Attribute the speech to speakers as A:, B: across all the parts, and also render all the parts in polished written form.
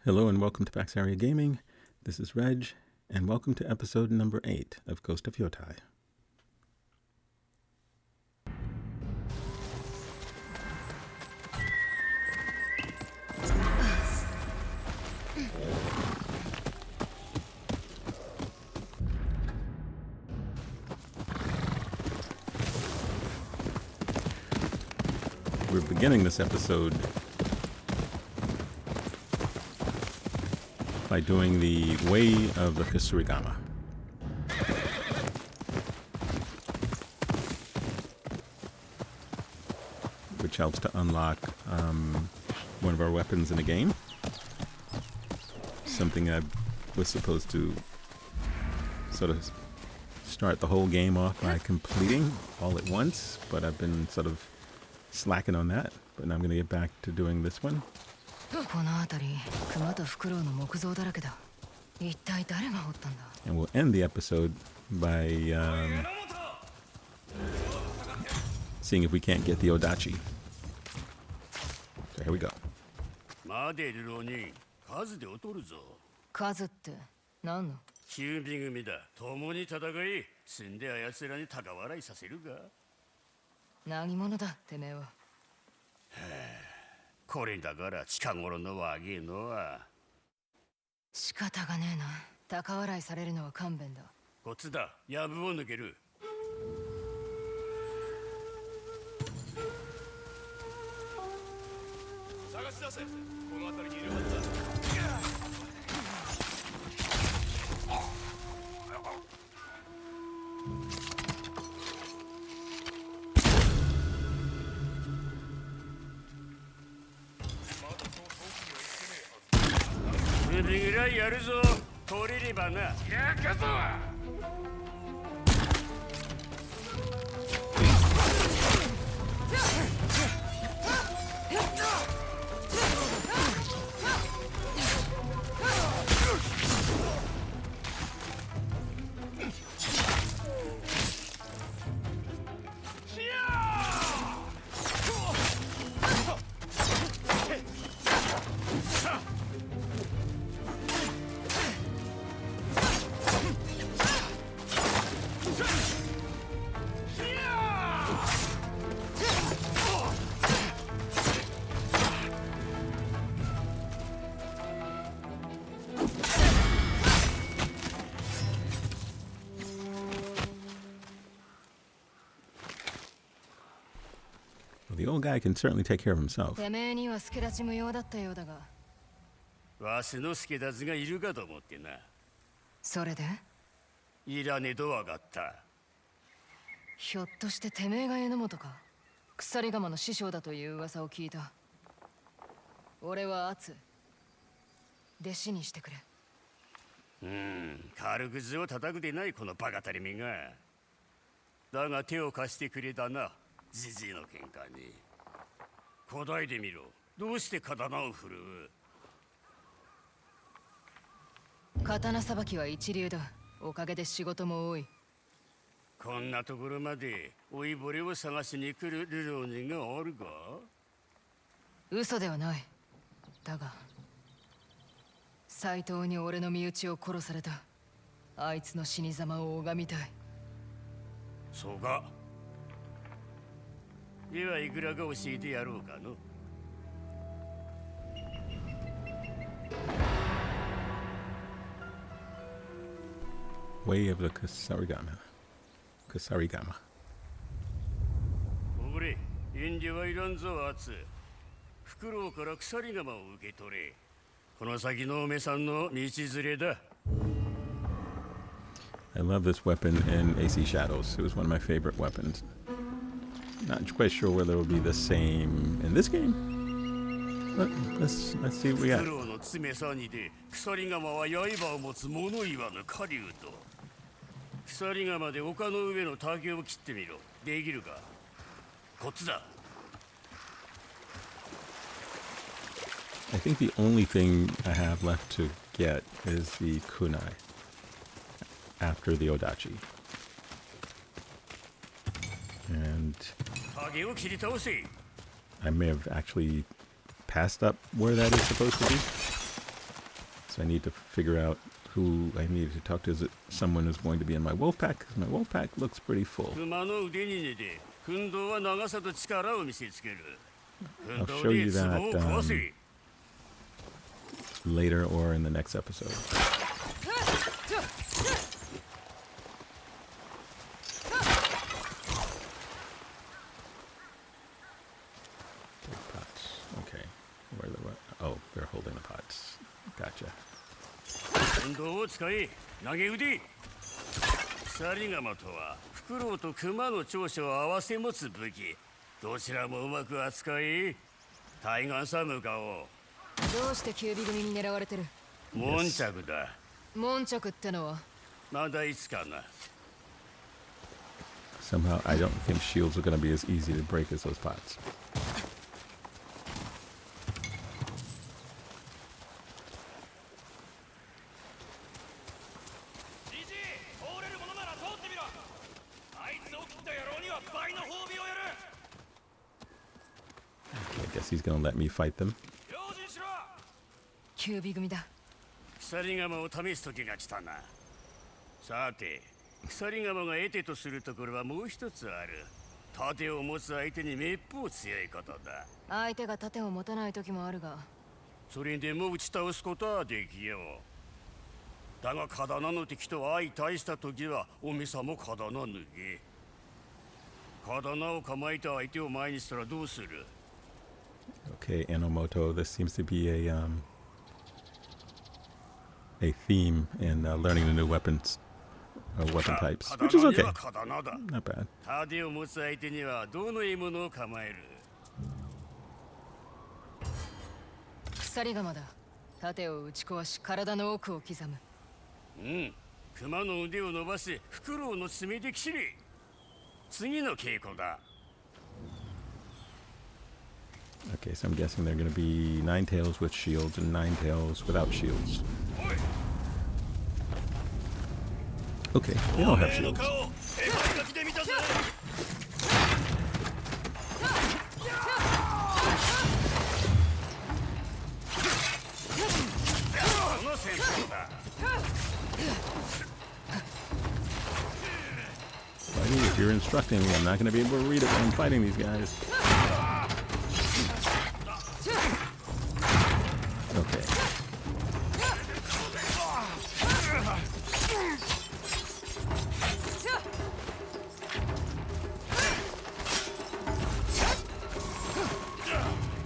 A: Hello and welcome to PaxAriaGaming. This is Reg, and welcome to episode number 8 of Ghost of Yotei. We're beginning this episode by doing the Way of the Kusarigama. Which helps to unlock one of our weapons in the game. Something I was supposed to sort of start the whole game off by completing all at once, but I've been sort of slacking on that. But now I'm going to get back to doing this one. And we'll end the episode by seeing if we can't get the Odachi. So here we go. The old guy can certainly take care of himself. Way of the Kusarigama. Kusarigama. I love this weapon in AC Shadows. It was one of my favorite weapons. Not quite sure whether it will be the same in this game. But let's see what we got. I think the only thing I have left to get is the kunai after the Odachi. And I may have actually passed up where that is supposed to be. guess I need to figure out who I need to talk to. Is it someone who's going to be in my wolf pack? Because my wolf pack looks pretty full. I'll show you that later or in the next episode. Pots. Okay. Where are the what? Oh, they're holding the pots. Gotcha. Somehow I don't think shields are going to be as easy to break as those pots. Okay, I guess he's going to let me fight them.
B: 九尾組だ。
C: 鎖釜を試す時が来たな。さて、鎖釜が得手とするところはもう一つある。盾を持つ相手にめっぽう強いことだ。
B: 相手が盾を持たない時もあるが。
C: それでも打ち倒すことはできよう。だが刀の敵と相対した時はおみさも刀脱げ。刀を構えた相手を前にしたらどうする？
A: Okay, Enomoto, this seems to be a theme in learning the new weapons, weapon types, which is okay. Not bad.
C: 盾を持つ相手にはどの獲物を構える？
B: 鎖釜だ。盾を打ち壊し体の奥を刻む。
C: うん。熊の腕を伸ばし、フクロウの爪で切れ。次の稽古だ。
A: Okay, so I'm guessing they're going to be 9 tails with shields and 9 tails without shields. Okay, they don't have shields. Fighting, if you're instructing me, I'm not going to be able to read it when I'm fighting these guys. Okay.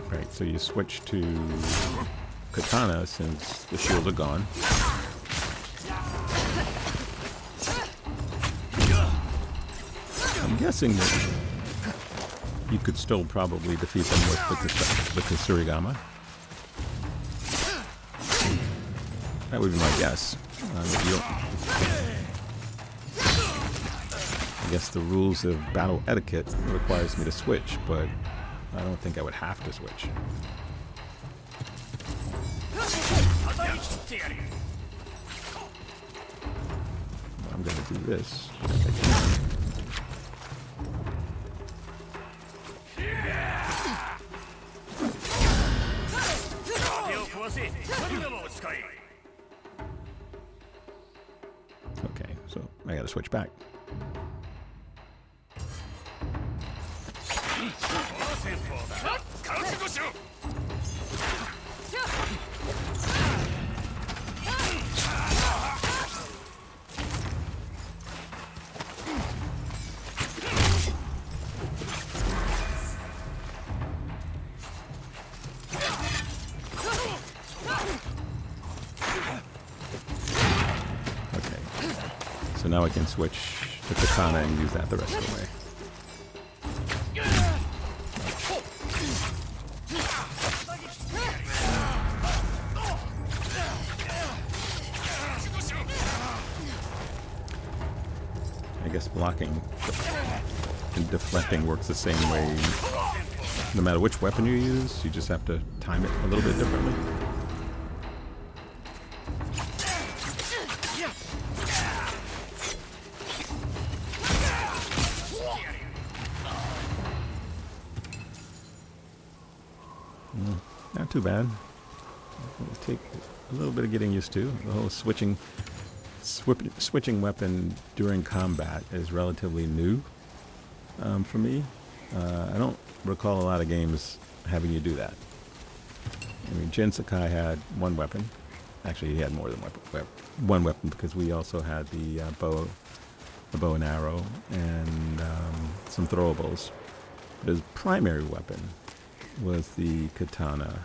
A: Right, so you switch to katana since the shields are gone. I'm guessing that you could still probably defeat them with the Kusarigama. That would be my guess. I guess the rules of battle etiquette requires me to switch, but I don't think I would have to switch. I'm going to do this. Okay, so I gotta switch back. So now I can switch to katana and use that the rest of the way. I guess blocking and deflecting works the same way. No matter which weapon you use, you just have to time it a little bit differently. Not too bad. It'll take a little bit of getting used to. The whole switching weapon during combat is relatively new for me. I don't recall a lot of games having you do that. I mean, Jin Sakai had one weapon. Actually, he had more than one weapon because we also had the bow and arrow, and some throwables. But his primary weapon was the katana,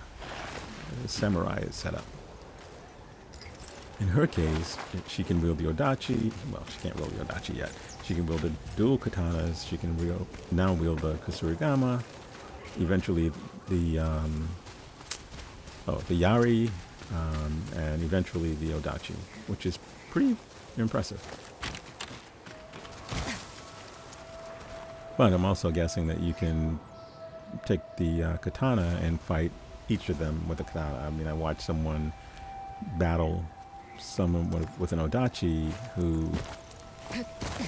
A: the samurai setup. In her case, she can wield the Odachi. Well, she can't wield the Odachi yet. She can wield the dual katanas. She can now wield the Kusarigama. Eventually, the Yari, and eventually the Odachi, which is pretty impressive. But I'm also guessing that you can take the katana and fight each of them with a katana. I mean, I watched someone battle someone with an Odachi who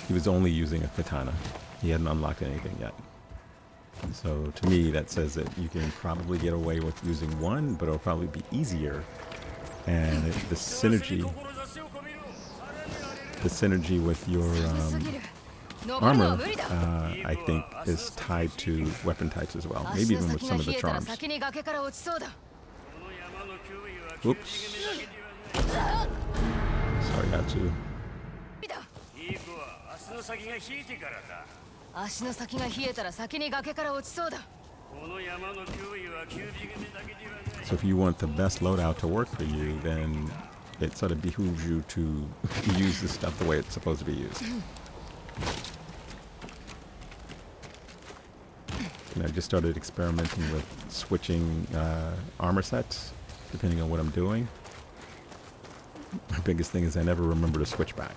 A: he was only using a katana. He hadn't unlocked anything yet. So to me, that says that you can probably get away with using one, but it'll probably be easier. And the synergy with your armor, I think, is tied to weapon types as well. Maybe even with some of the charms. Oops. Sorry, Atsu. So if you want the best loadout to work for you, then it sort of behooves you to use the stuff the way it's supposed to be used. And I just started experimenting with switching armor sets, depending on what I'm doing. My biggest thing is I never remember to switch back.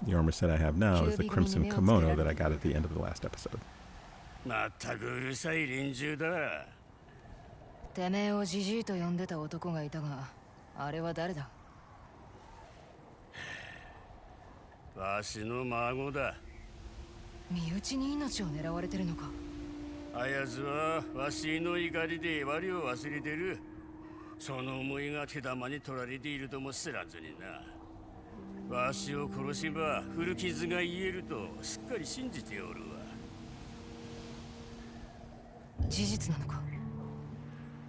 A: The armor set I have now is the Crimson Kimono that I got at the end of the last episode.
C: 全くうるさい連中だ。
B: てめえをジジイと呼んでた男がいたが、あれは誰だ？
C: わしの孫だ。
B: 身内に命を狙われてるのか？
C: あやつはわしの怒りで我を忘れてる。その思いが手玉に取られているとも知らずにな。わしを殺せば古傷が癒えるとすっかり信じておるわ。
B: 事実なのか？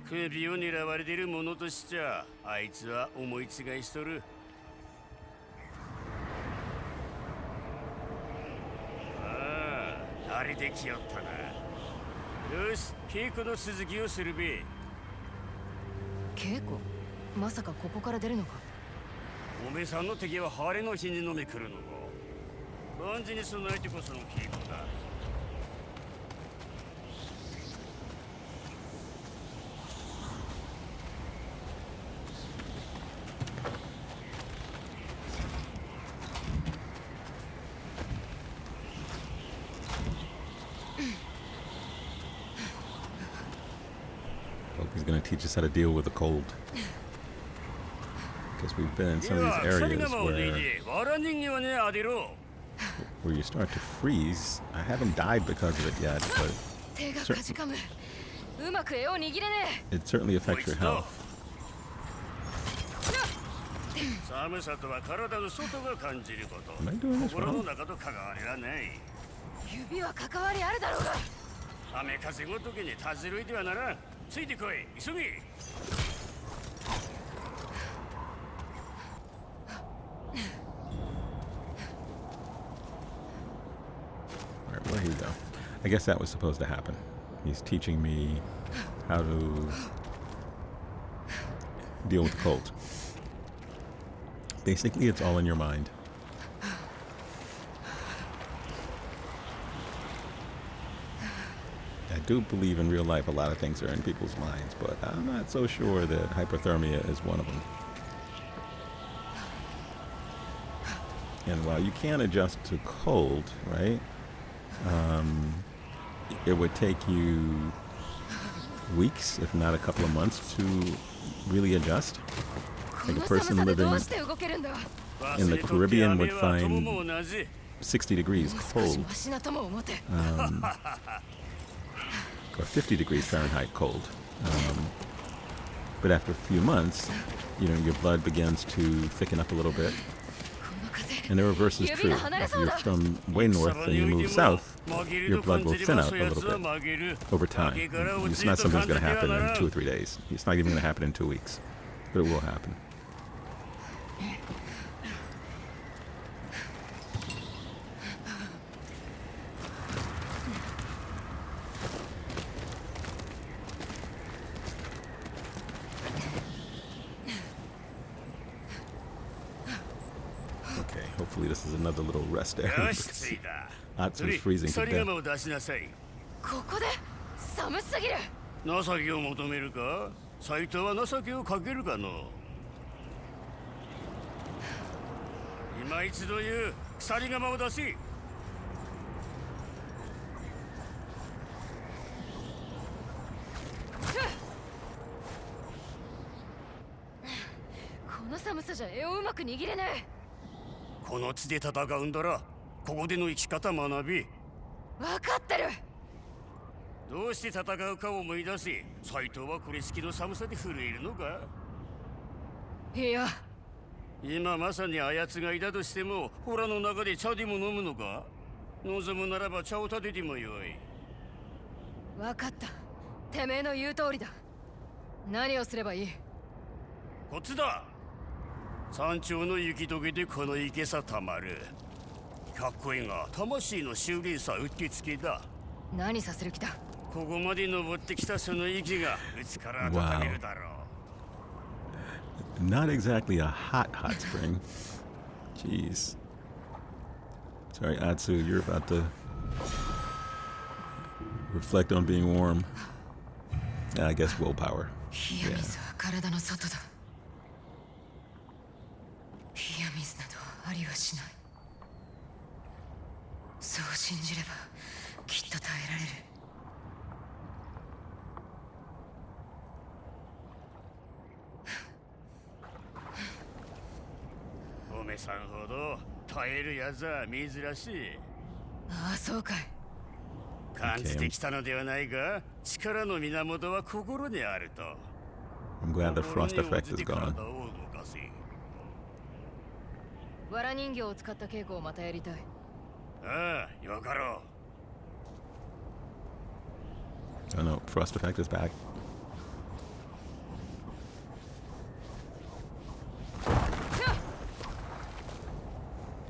C: 首を狙われている者としちゃ、あいつは思い違いしとる。ああ、慣れてきよったな。よし、稽古の続きをするべ。
B: 稽古？まさかここから出るのか？
C: おめさんの敵は晴れの日に飲み来るのか。万事に備えてこその稽古だ。
A: He's going to teach us how to deal with the cold. Because we've been in some of these areas where you start to freeze. I haven't died because of it yet, but it certainly affects your health. Am I doing this wrong?
C: 雨風ごときにたずるいてはならん。ついてこい、急げ。
A: Alright, where he go? I guess that was supposed to happen. He's teaching me how to deal with the cold. Basically, it's all in your mind. I do believe in real life a lot of things are in people's minds, but I'm not so sure that hypothermia is one of them. And while you can adjust to cold, right, it would take you weeks, if not a couple of months, to really adjust. Like a person living in the Caribbean would find 60 degrees
B: もう少し
A: cold,
B: マシなとも思て
A: or 50 degrees Fahrenheit cold. But after a few months, your blood begins to thicken up a little bit.
B: この風
A: And the reverse is true. If you're from way north and you move south, your blood will thin out a little bit over time. It's not something that's going to happen in 2 or 3 days. It's not even going to happen in 2 weeks, but it will happen. Okay, hopefully this is another little rest area.
C: よし着いた
A: Atsu's freezing to
C: 鎖
A: death.
C: 釜を出しなさい
B: ここで寒すぎる
C: 情けを求めるか斎藤は情けをかけるかの今一度言う鎖釜を出し
B: この寒さじゃ絵をうまく握れね
C: この地で戦うんだらここでの生き方学び
B: え分かってる
C: どうして戦うかを思い出し斎藤はこれ式の寒さで震えるのか
B: いや
C: 今まさにあやつがいたとしてもホラの中で茶でも飲むのか望むならば茶を立ててもよい
B: 分かったてめえの言う通りだ何をすればいい
C: こっちだ山頂の雪解けでこの池さたまるかっこいいが魂の修練さうってつけだ
B: 何させる気だ
C: ここまで登ってきたその息がうちから温めるだろう
A: Not exactly a hot spring. Jeez. Sorry, Atsu, you're about to reflect on being warm. I guess willpower.
B: 冷や水は体の外だ冷や水などありはしないそう信じればきっと耐えられる
C: おめさんほど耐えるやつは珍しい
B: ああそうかい
C: 感じてきたのではないが力の源は心にあると
A: I'm glad the frost effect is gone.
B: わら人形を使った稽古をまたやりたい
C: ああよかろう
A: Oh no, frost effect is back.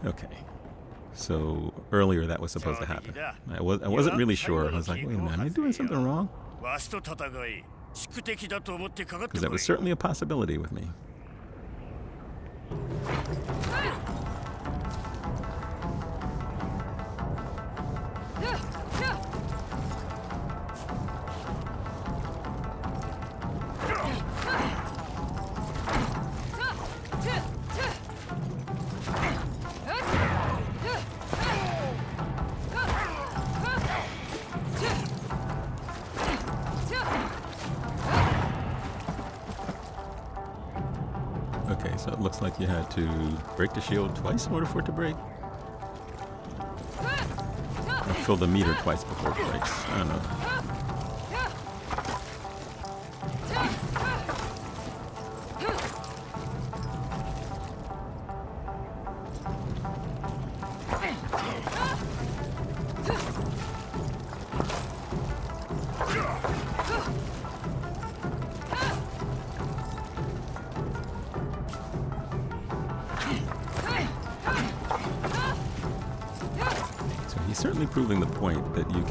A: Okay. So earlier that was supposed to happen. I wasn't really sure. I was like, wait a minute, am I doing something wrong?
C: わしと戦い宿敵だと思ってかかって
A: Because that
C: こい
A: was certainly a possibility with me. Okay, so it looks like you had to break the shield twice in order for it to break. Or fill the meter twice before it breaks. I don't know. He's certainly proving the point that you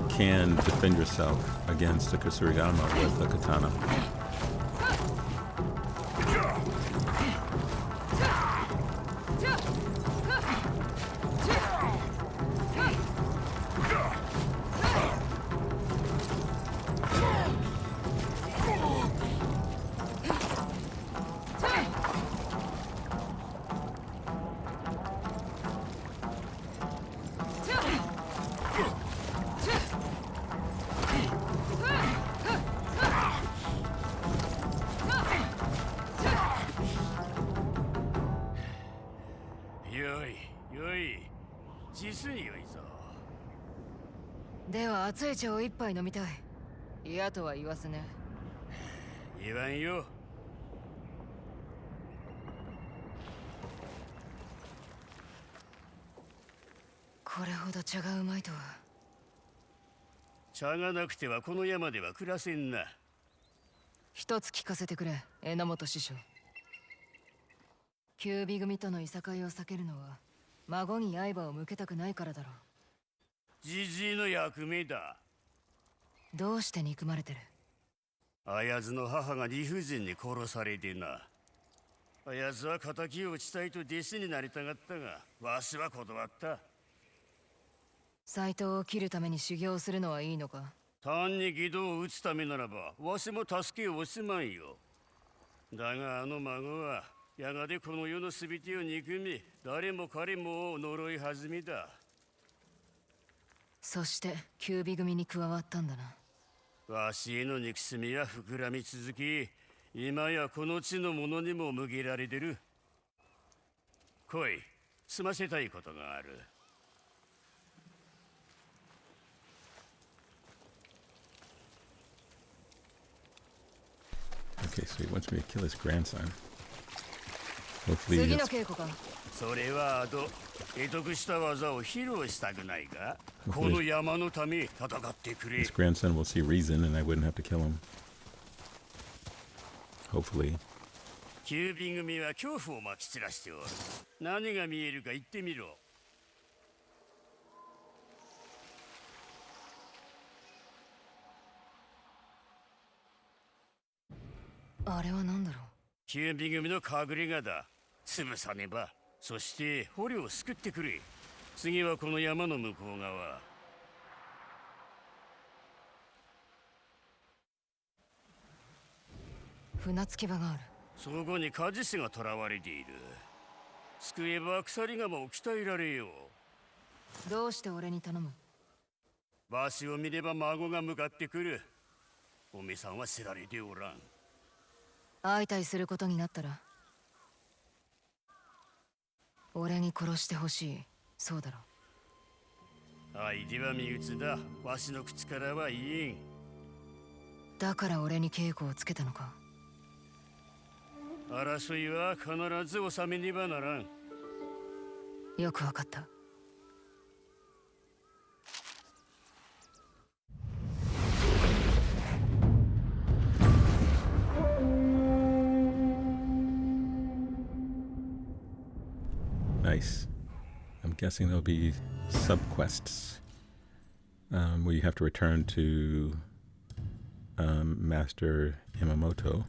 A: can defend yourself against a Kusarigama with a katana.
B: では熱い茶を一杯飲みたい。嫌とは言わせね。
C: 言わんよ。
B: これほど茶がうまいとは。
C: 茶がなくてはこの山では暮らせんな。
B: 一つ聞かせてくれ、榎本師匠。九尾組とのいさかいを避けるのは孫に刃を向けたくないからだろう。
C: じじいの役目だ。
B: どうして憎まれてる？
C: 綾津の母が理不尽に殺されてな。綾津は敵を討ちたいと弟子になりたがったが、わしは断った。
B: 斎藤を切るために修行するのはいいのか？
C: 単に義道を討つためならば、わしも助けを惜しまんよ。だがあの孫は、やがてこの世の全てを憎み、誰も彼もを呪い始めだ。
B: そして九尾組に加わったんだな。
C: わしへの憎しみは膨らみ続き、今やこの地の者にも向けられてる。来い、済ませたいことがある。
A: Okay, so he wants me to kill his grandson. Hopefully
B: 次
A: his,
B: の稽古か。
C: それはあと、得得した技を披露したくないか？この山のため戦ってくれ。
A: his grandson will see reason and I wouldn't have to kill him. Hopefully.
C: 九尾組は恐怖をまき散らしておる。何が見えるか言ってみろ。
B: あれは何だろう。
C: 九尾組の隠れ家だ。潰さねば。そして捕虜を救ってくれ。次はこの山の向こう側。
B: 船着き場がある。
C: そこに鍛冶師が囚われている。救えば鎖鎌を鍛えられよう。
B: どうして俺に頼む？
C: わしを見れば孫が向かってくる。おめさんは知られておらん。
B: 相対することになったら俺に殺してほしい。そうだろう。
C: 相手は身内だ。わしの口からは言えん。
B: だから俺に稽古をつけたのか。
C: 争いは必ず収めねばならん。
B: よくわかった。
A: Nice. I'm guessing there'll be subquests where you have to return to Master Yamamoto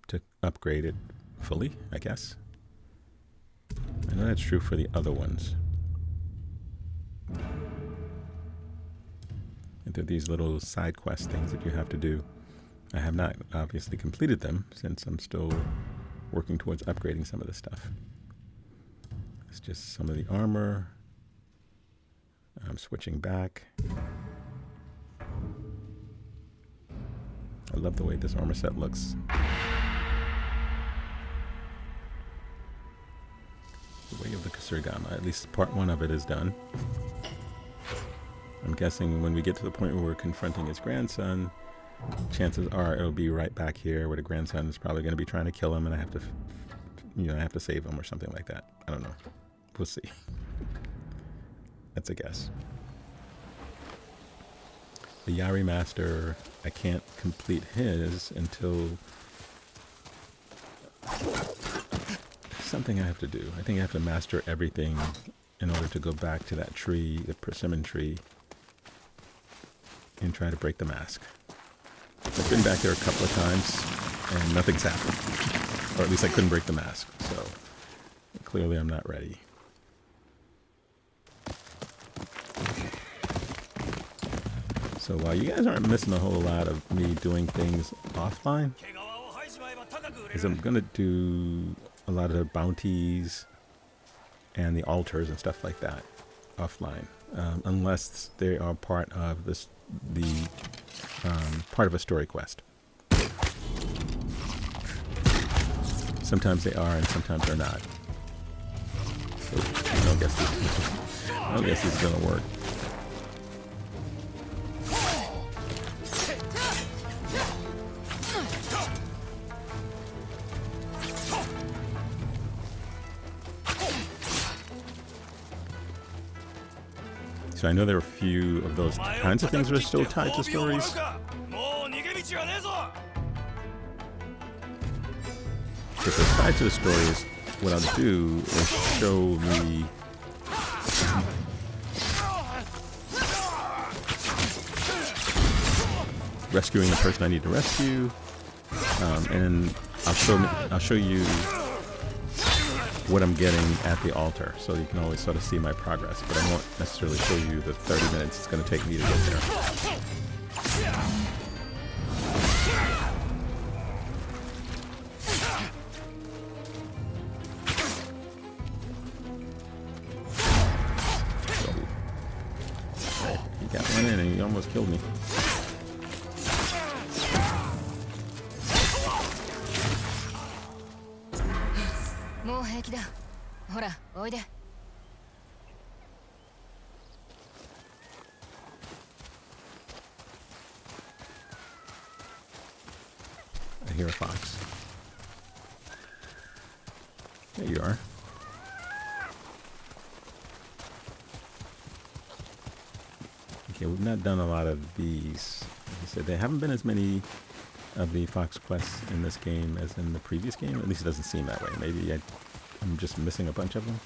A: to upgrade it fully, I guess. I know that's true for the other ones. And there are these little side quest things that you have to do. I have not obviously completed them since I'm still working towards upgrading some of the stuff. It's just some of the armor. I'm switching back. I love the way this armor set looks. The Way of the Kusarigama. At least part one of it is done. I'm guessing when we get to the point where we're confronting his grandson, chances are it'll be right back here where the grandson is probably going to be trying to kill him and I have to, I have to save him or something like that. I don't know. We'll see. That's a guess. The Yari Master, I can't complete his until something I have to do. I think I have to master everything in order to go back to that tree, the persimmon tree, and try to break the mask. I've been back there a couple of times and nothing's happened. Or at least I couldn't break the mask, so clearly I'm not ready. So while you guys aren't missing a whole lot of me doing things offline, is I'm gonna do a lot of the bounties and the altars and stuff like that offline, unless they are part of this, part of a story quest. Sometimes they are, and sometimes they're not. So I don't guess this is gonna work. So I know there are a few of those kinds of things that are still tied to stories. If they're tied to the stories, what I'll do is show me rescuing the person I need to rescue, and I'll show you what I'm getting at the altar, so you can always sort of see my progress. But I won't necessarily show you the 30 minutes it's going to take me to get there. He got one in and he almost killed me. I hear a fox. There you are. Okay, we've not done a lot of these. Like I said, there haven't been as many of the fox quests in this game as in the previous game. At least it doesn't seem that way. Maybe I'm just missing a bunch of them.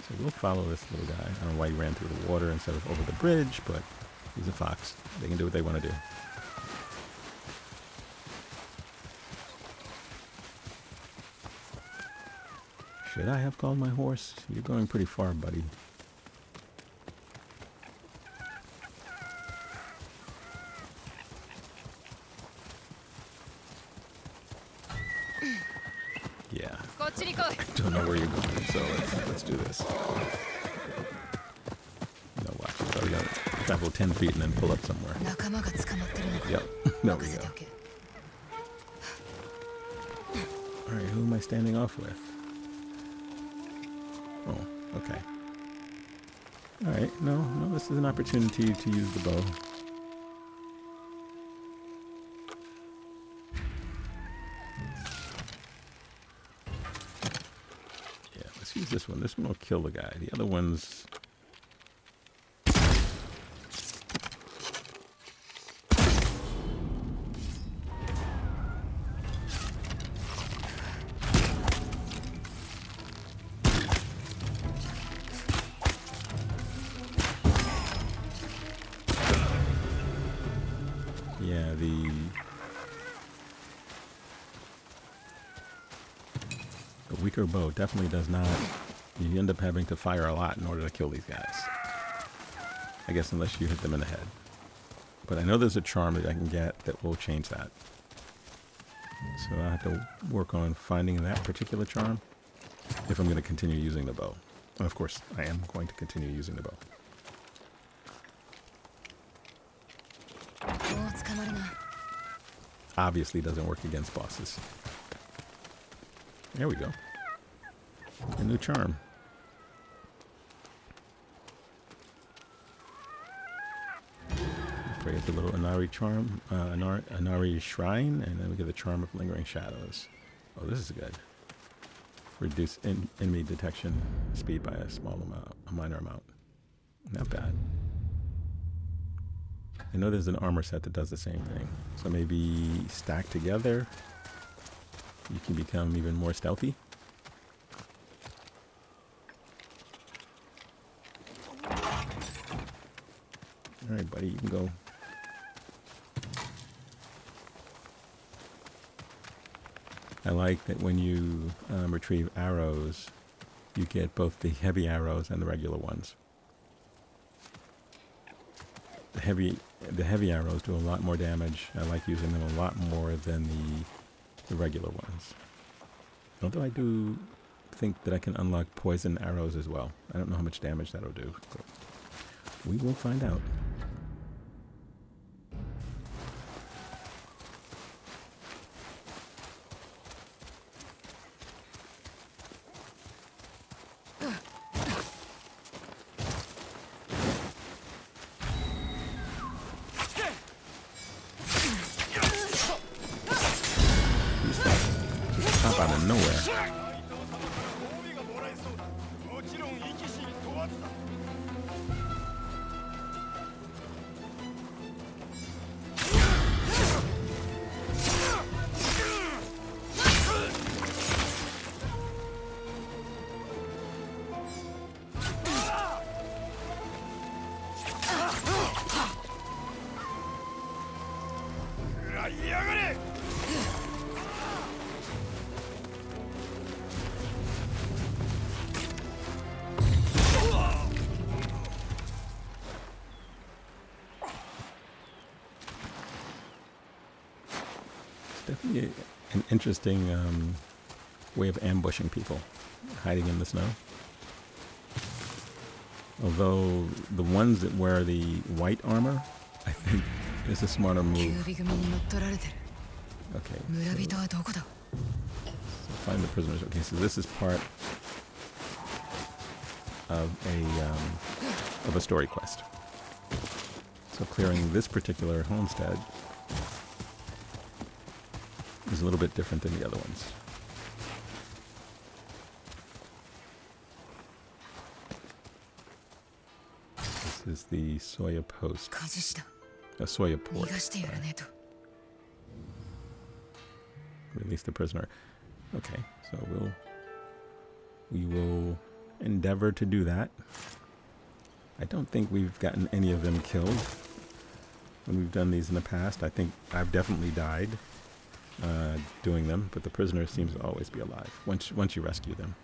A: So we'll follow this little guy. I don't know why he ran through the water instead of over the bridge, but he's a fox. They can do what they want to do. Should I have called my horse? You're going pretty far, buddy. Yeah. I don't know where you're going, so let's do this. No, watch. You probably gotta travel 10 feet and then pull up somewhere. Yep. There we go. Alright, who am I standing off with? Oh, okay. Alright, no, this is an opportunity to use the bow. Yeah, let's use this one. This one will kill the guy. The other one's... Yeah, the weaker bow definitely does not... You end up having to fire a lot in order to kill these guys. I guess unless you hit them in the head. But I know there's a charm that I can get that will change that. So I have to work on finding that particular charm if I'm going to continue using the bow. And of course, I am going to continue using the bow. Obviously doesn't work against bosses. There we go. A new charm. Pray at the little Inari charm, Inari shrine, and then we get the charm of lingering shadows. Oh, this is good. Reduce enemy detection speed by a small amount, a minor amount. Not bad. I know there's an armor set that does the same thing. So maybe stacked together, you can become even more stealthy. Alright, buddy, you can go. I like that when you retrieve arrows, you get both the heavy arrows and the regular ones. The heavy arrows do a lot more damage. I like using them a lot more than the regular ones. Although I do think that I can unlock poison arrows as well. I don't know how much damage that'll do, but we will find out. Out of nowhere. Definitely an interesting way of ambushing people, hiding in the snow. Although the ones that wear the white armor, I think is a smarter move. Okay. So find the prisoners. Okay, so this is part of a story quest. So clearing this particular homestead is a little bit different than the other ones. This is the Soya Post. Soya Port. Release the prisoner. Okay, so we will endeavor to do that. I don't think we've gotten any of them killed when we've done these in the past. I think I've definitely died doing them, but the prisoner seems to always be alive once you rescue them.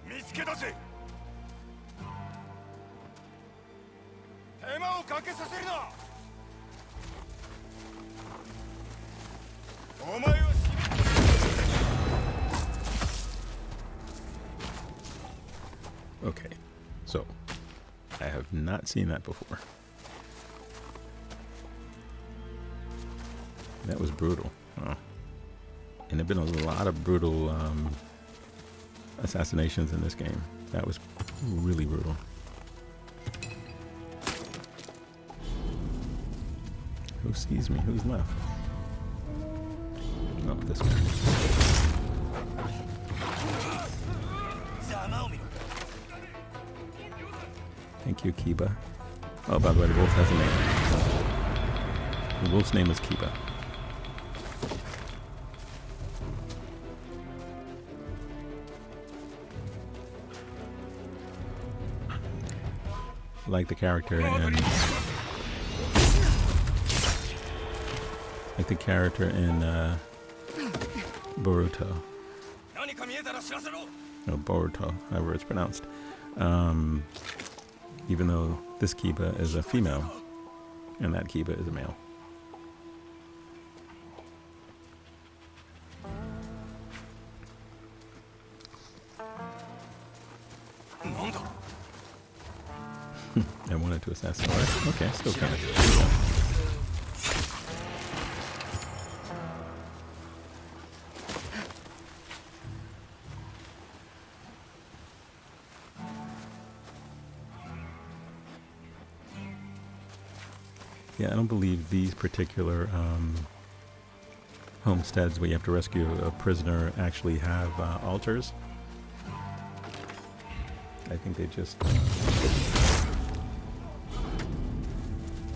D: 見つけ出せ。手間をかけさせるな。お前は
A: Okay, so I have not seen that before. That was brutal. Oh. And there've been a lot of brutal assassinations in this game. That was really brutal. Who sees me? Who's left? Oh, this guy. Thank you, Kiba. Oh, by the way, the wolf has a name. The wolf's name is Kiba. Like the character in Boruto. No, Boruto, however it's pronounced. Even though this Kiba is a female and that Kiba is a male. I wanted to assassinate. Right? Okay, still kind of. Yeah, I don't believe these particular homesteads where you have to rescue a prisoner actually have altars. I think they just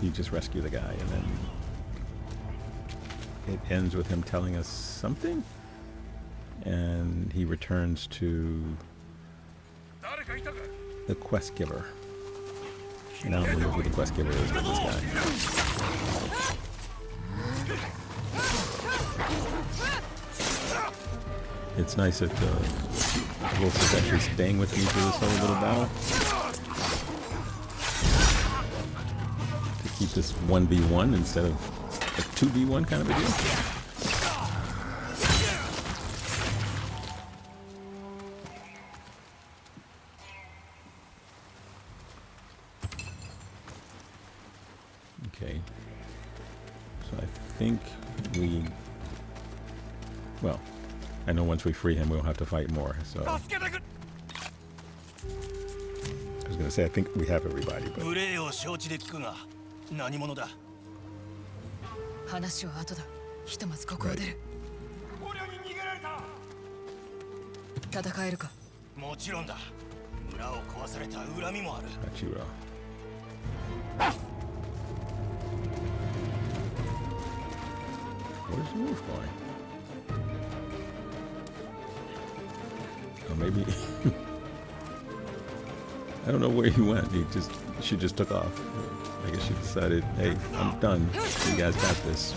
A: you just rescue the guy and then it ends with him telling us something and he returns to the quest giver. And I don't know who the quest giver is with this guy. It's nice that Wolf is actually staying with me through this whole little battle. keep this 1v1 instead of a 2v1 kind of a deal. Okay. So I think well, I know once we free him, we'll have to fight more, so. I was going to say, I think we have everybody, but.
B: 話は後だ。ひとまずここを出る。戦えるか。
D: もちろんだ。村を壊された恨みもある。
A: Hachiro. Where's the wolf going? Oh, maybe. I don't know where he went. She just took off. I guess she decided, hey, I'm done. You guys got this.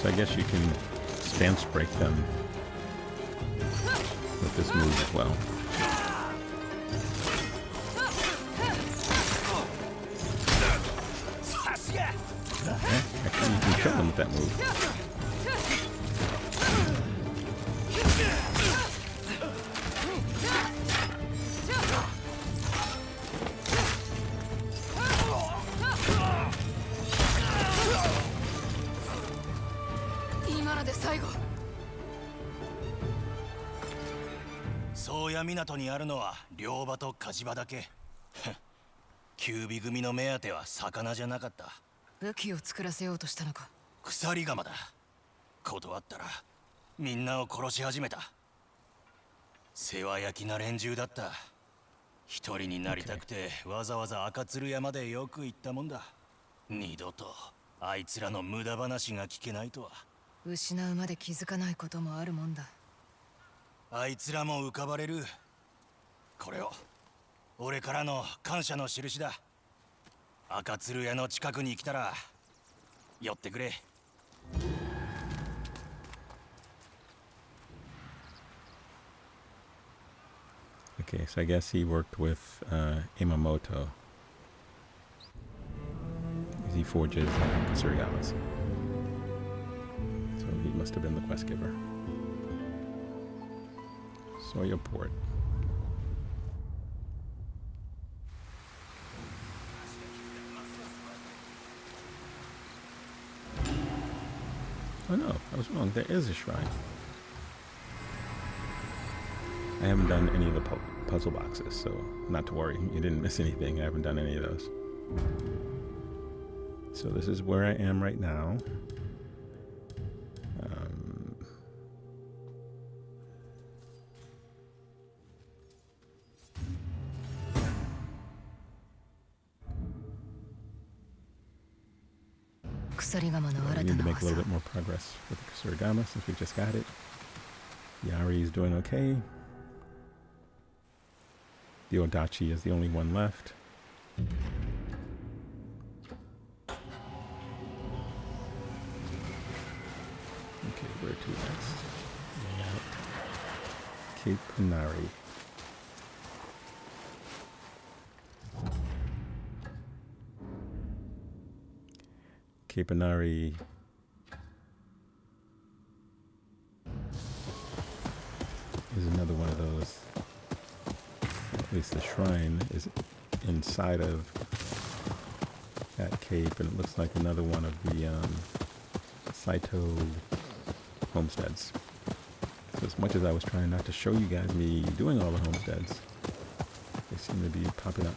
A: So I guess you can stance break them with this move as well. Actually, you can kill them with that move.
D: 宗谷港にあるのは両場と火事場だけ。キュービ組の目当ては魚じゃなかった。
B: 武器を作らせようとしたのか。
D: 鎖釜だ。断ったらみんなを殺し始めた。世話焼きな連中だった。一人になりたくてわざわざ赤鶴山でよく行ったもんだ。二度とあいつらの無駄話が聞けないとは。
B: 失うまで気づかないこともあるもんだ。
D: あいつらも浮かばれる。これを俺からの感謝の印だ。赤鶴屋の近くに来たら寄ってくれ。
A: Okay, so I guess he worked with Imamoto. He forges Kusarigamas. So he must have been the quest giver. Soya Port. Oh no, I was wrong. There is a shrine. I haven't done any of the puzzle boxes, so not to worry. You didn't miss anything. I haven't done any of those. So this is where I am right now. We need to make a little bit more progress with the Kusarigama since we just got it. Yari is doing okay. The Odachi is the only one left. Okay, where to next? Cape Inari. Cape Inari is another one of those. At least the shrine is inside of that cape, and it looks like another one of the Saito homesteads. So as much as I was trying not to show you guys me doing all the homesteads, they seem to be popping up.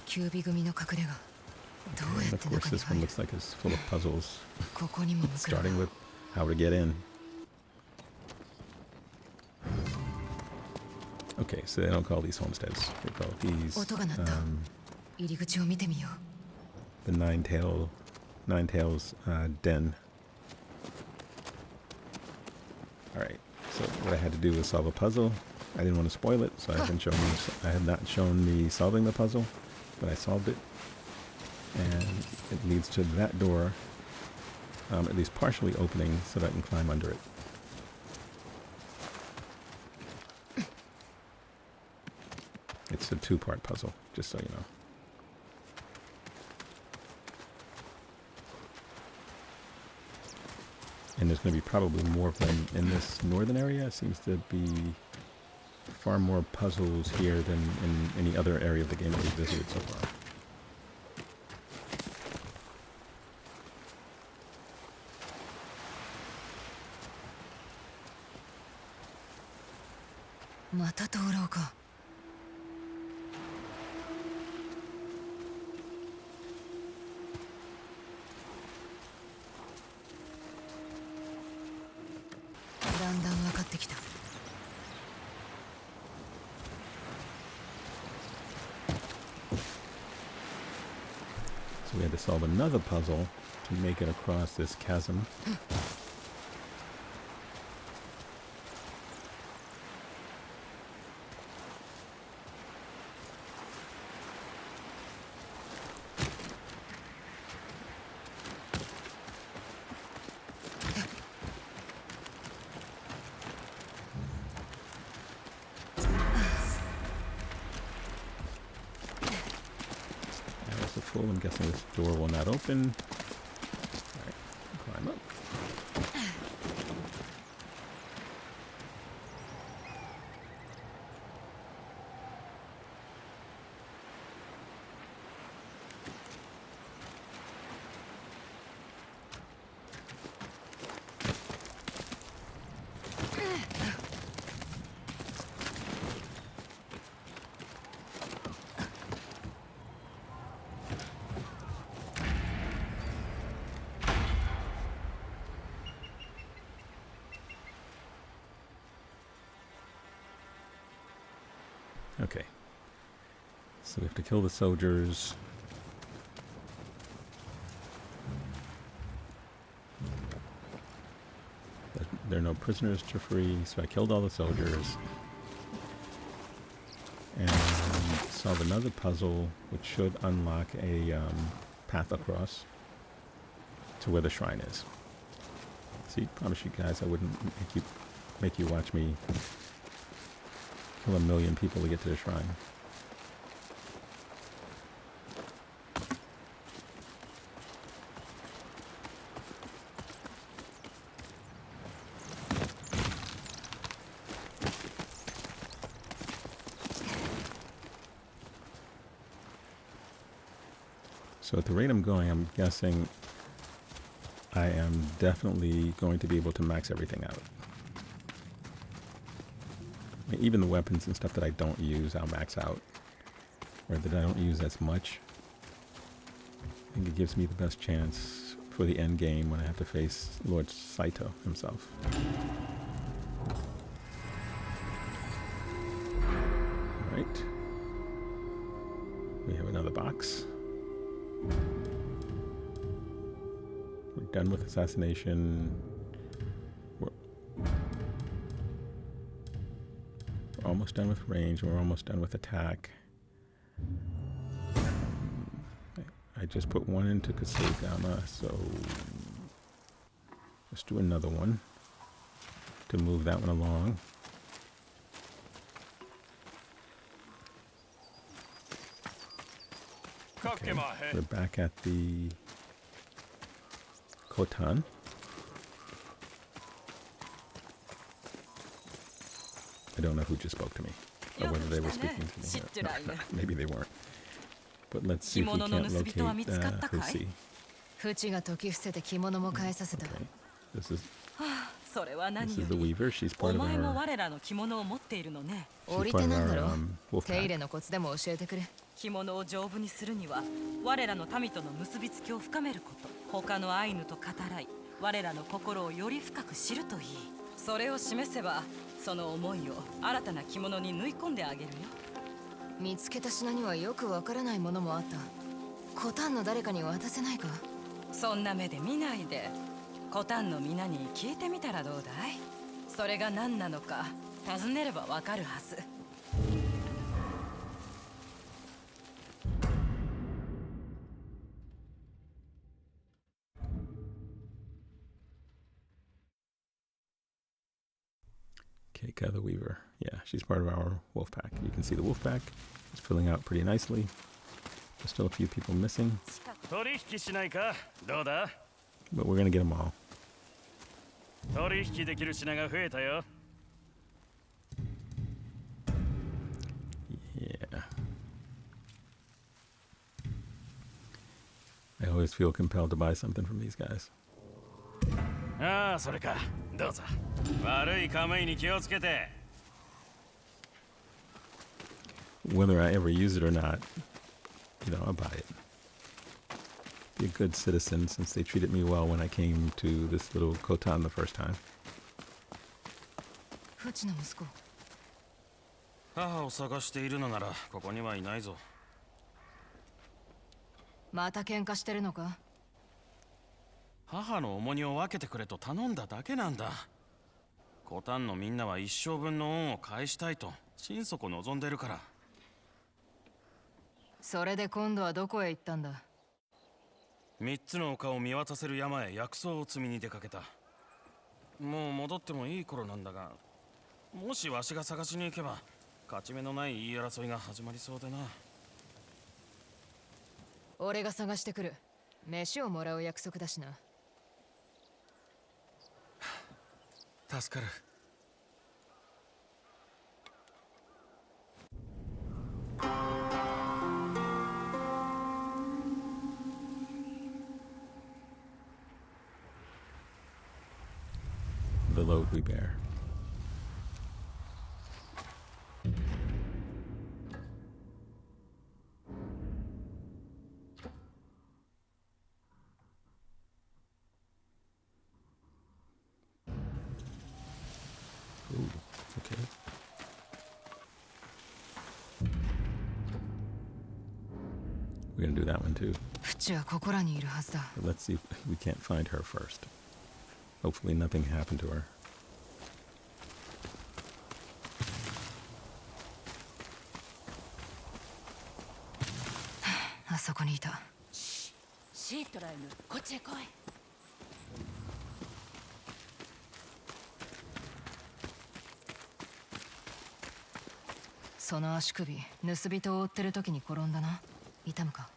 B: キュービ組の隠れ家どうや
A: And
B: っ
A: of
B: て
A: course
B: 中に
A: this one
B: 入る
A: looks like it's full of puzzles,
B: ここにも向く
A: starting with how to get in. Okay, so they don't call these homesteads. They call these
B: 音が鳴った入り口を見てみよう
A: the Nine Tails den. All right. So what I had to do was solve a puzzle. I didn't want to spoil it, so I have not shown me solving the puzzle, but I solved it, and it leads to that door, at least partially opening, so that I can climb under it. It's a two-part puzzle, just so you know. And there's going to be probably more of them in this northern area. It seems to be far more puzzles here than in any other area of the game that we've visited so far.
B: Mata 灯籠か だんだん分かってきた
A: So we had to solve another puzzle to make it across this chasm. I'm guessing this door will not open. Alright, climb up. Okay, so we have to kill the soldiers. There are no prisoners to free, so I killed all the soldiers. And solve another puzzle, which should unlock a path across to where the shrine is. See, promise you guys I wouldn't make you watch me kill 1 million people to get to the shrine. So at the rate I'm going, I'm guessing I am definitely going to be able to max everything out. I mean, even the weapons and stuff that I don't use, I'll max out. Or that I don't use as much. I think it gives me the best chance for the end game when I have to face Lord Saito himself. Alright. We have another box. We're done with assassination. We're almost done with range. We're almost done with attack. I just put one into Kusarigama, so let's do another one to move that one along. Okay, we're back at the Kotan. I don't know who just spoke to me, or whether they were speaking to me. Maybe they weren't. But let's see if we can't locate Husi.
B: フチが時伏せて着物も変えさせた。
A: This is
E: それは何
A: this
E: よ
A: is the
E: り
A: Weaver. She's
E: お
A: part of
E: 前も
A: our
E: 我らの着物を持っているのね。
A: she's
B: 降り
A: part
B: て
A: of
B: なんだ
A: our
B: ろ
A: wolf
B: 手入れ
A: pack.
B: のコツでも教えてくれ。
E: 着物を丈夫にするには我らの民との結びつきを深めること、他のアイヌと語らい我らの心をより深く知るといい。それを示せばその思いを新たな着物に縫い込んであげるよ。
B: 見つけた品にはよくわからないものもあった。コタンの誰かに渡せないか。
E: そんな目で見ないでコタンの皆に聞いてみたらどうだい。それが何なのか尋ねればわかるはず。
A: Keika the Weaver. Yeah, she's part of our wolf pack. You can see the wolf pack is filling out pretty nicely. There's still a few people missing,
C: 取引しないか。どうだ。
A: but we're gonna get them all.
C: 取引できる品が増えたよ。
A: Yeah. I always feel compelled to buy something from these guys.
C: ああ、それか。どうぞ。悪いカムイに気をつけて。
A: Whether I ever use it or not, you know, I'll buy it. Be a good citizen since they treated me well when I came to this little Kotan the first time.
B: フチの息子。
C: 母を探しているのならここにはいないぞ。
B: また喧嘩してるのか。
C: 母の重荷を分けてくれと頼んだだけなんだ。コタンのみんなは一生分の恩を返したいと心底望んでるから。
B: それで今度はどこへ行ったんだ。
C: 3つの丘を見渡せる山へ薬草を積みに出かけた。もう戻ってもいい頃なんだが、もしわしが探しに行けば勝ち目のない言い争いが始まりそうでな。
B: 俺が探してくる。飯をもらう約束だしな。
C: 助かる。
A: The load we bear. Ooh, okay. We're gonna do that one too.
B: フチはここらにいるはずだ。
A: But let's see if we can't find her first. Hopefully nothing happened to her.
B: あそこにいた。
E: シートライム、こっちへ来い。
B: その足首、盗人を追ってる時に転んだな。痛むか。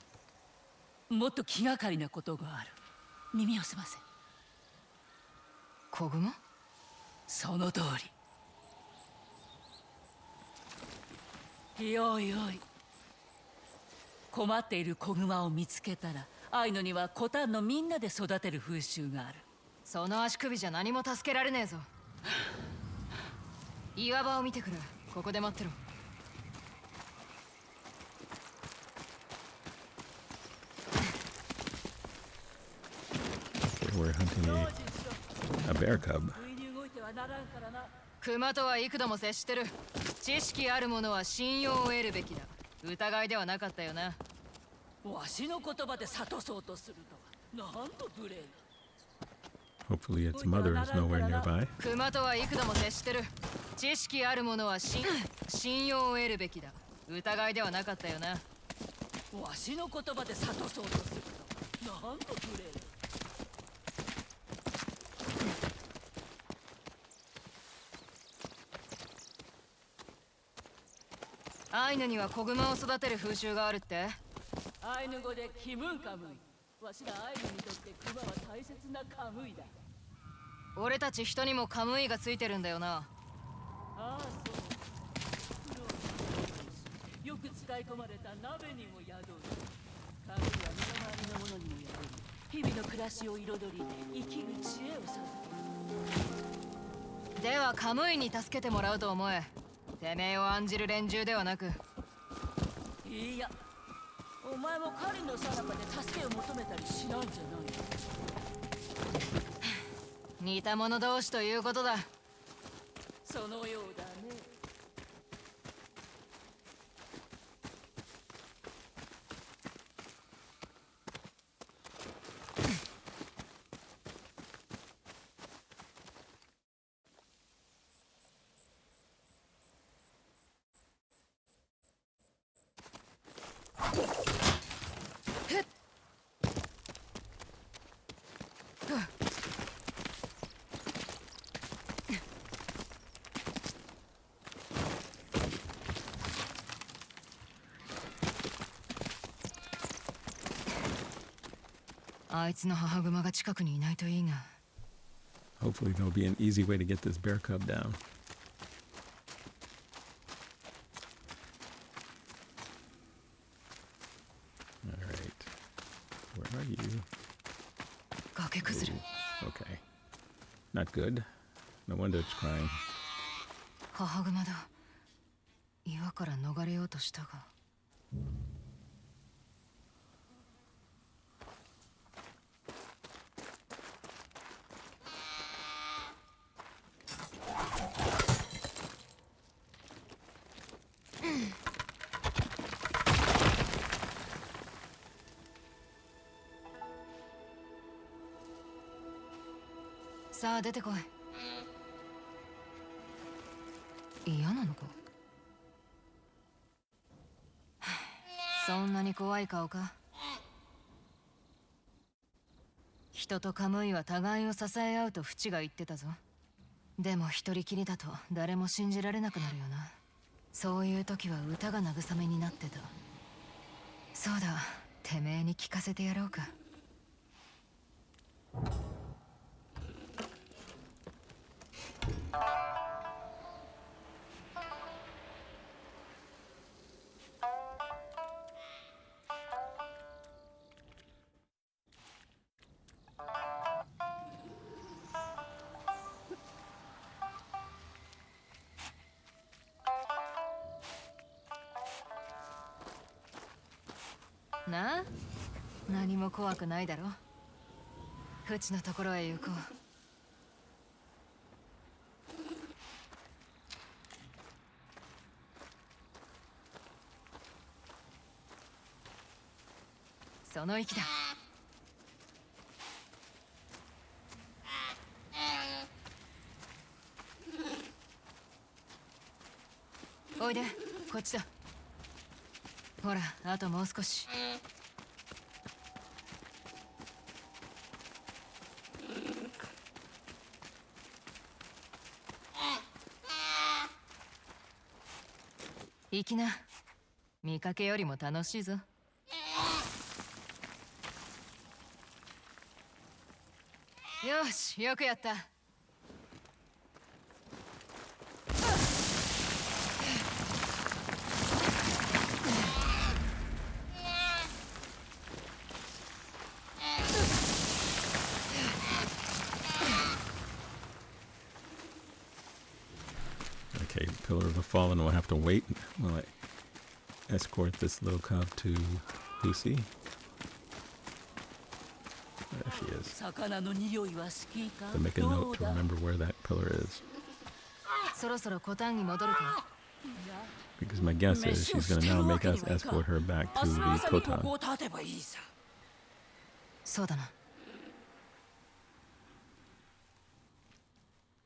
F: もっと気がかりなことがある。耳を澄ませ。
B: 子熊？
F: その通り。よいよい。困っている子熊を見つけたら、アイヌにはコタンのみんなで育てる風習がある。
B: その足首じゃ何も助けられねえぞ。岩場を見てくる。ここで待ってろ。
A: Okay, we're hunting a bear cub.
F: 不意に動いてはならんからな。
B: 熊とは幾度も接してる。知識ある者は信用を得るべきだ。疑いではなかったよな。
F: わしの言葉で諭そうとするとは、なんと無礼な。
A: Hopefully its mother is nowhere nearby.
B: 熊とは幾度も接してる。知識ある者は信用を得るべきだ。疑いではなかったよな。
F: わしの言葉で諭そうとするとは、なんと無礼な。
B: アイヌには子熊を育てる風習があるって。
F: アイヌ語でキムンカムイ。わしらアイヌにとってクマは大切なカムイだ。
B: 俺たち人にもカムイがついてるんだよな。
F: ああ、そう。よく使い込まれた鍋にも宿る。カムイは身の回りのものにも宿る。日々の暮らしを彩り生きる知恵を授
B: ではカムイに助けてもらうと思え。てめえを案じる連中ではなく。
F: けいや、お前も狩りのさなかで助けを求めたりしないんじゃない？
B: 似た者同士ということだ。
F: そのようだね。
B: あいつの母熊が近くにいないといいが。
A: Hopefully there'll be an easy way to get this bear cub down. All right. Where are you?
B: 崖崩れ。
A: Okay. Not good. No wonder it's crying.
B: 母熊だ。岩から逃れようとしたが。さあ出てこい。嫌なのか。そんなに怖い顔か。人とカムイは互いを支え合うとフチが言ってたぞ。でも一人きりだと誰も信じられなくなるよな。そういう時は歌が慰めになってた。そうだ、てめえに聞かせてやろうか。なあ、何も怖くないだろ。フチのところへ行こう。その息だ。おいで、こっちだ。ほら、あともう少し。行きな。見かけよりも楽しいぞ。よし、よくやった。
A: Okay, Pillar of the Fallen will have to wait while I escort this little cub to Lucy. There she is.
F: 魚の匂いは好きか？
A: To make a
F: ど
A: note
F: う
A: to
F: だ？
A: remember where that pillar is.
B: そろそろコタンに戻るか。
A: Because my guess is she's going to now make us escort her back
F: 明
A: to
F: 日
A: the
F: の朝にここ
A: Kotan.
F: を立てばいいさ。
B: そうだな。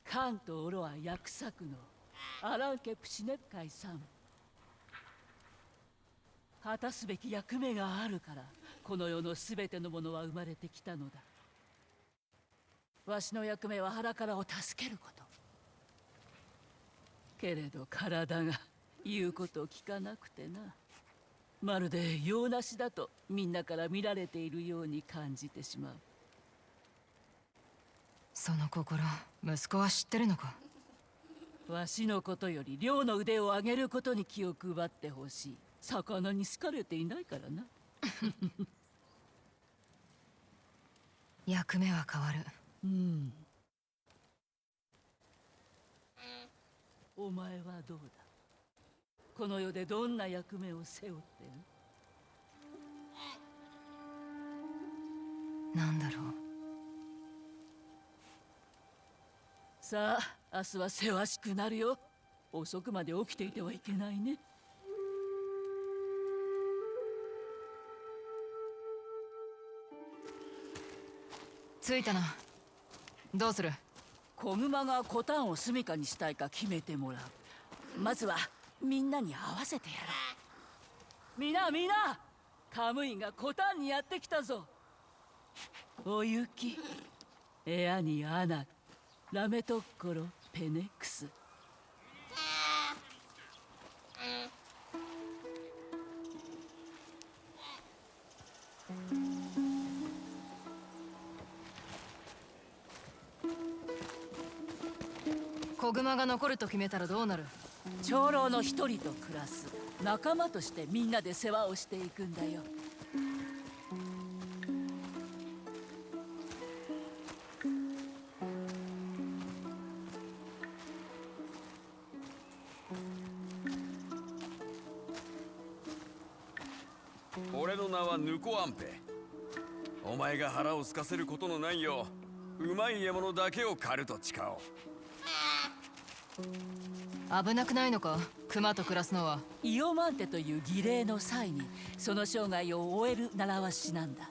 F: 関とオロは約束のアランケプシネプカイさん。果たすべき役目があるからこの世のすべてのものは生まれてきたのだ。わしの役目は腹からを助けること。けれど体が言うことを聞かなくてな。まるで用なしだとみんなから見られているように感じてしまう。
B: その心、息子は知ってるのか。
F: わしのことより漁の腕を上げることに気を配ってほしい。魚に好かれていないからな。
B: 役目は変わる。
F: お前はどうだ。この世でどんな役目を背負ってる？
B: なんだろう。
F: さあ、明日はせわしくなるよ。遅くまで起きていてはいけないね。
B: 着いたな。どうする？
F: 子熊がコタンを住処にしたいか決めてもらう。まずはみんなに合わせてやろう。みんなカムイがコタンにやってきたぞ。おゆき、エアニアナ、ラメトッコロ、ペネックス。
B: 子熊が残ると決めたらどうなる？
F: 長老の一人と暮らす。仲間としてみんなで世話をしていくんだよ。
G: 俺の名はヌコアンペ。お前が腹を空かせることのないよう、うまい獲物だけを狩ると誓おう。
B: 危なくないのか、熊と暮らすのは。
F: イオマンテという儀礼の際にその生涯を終える習わしなんだ。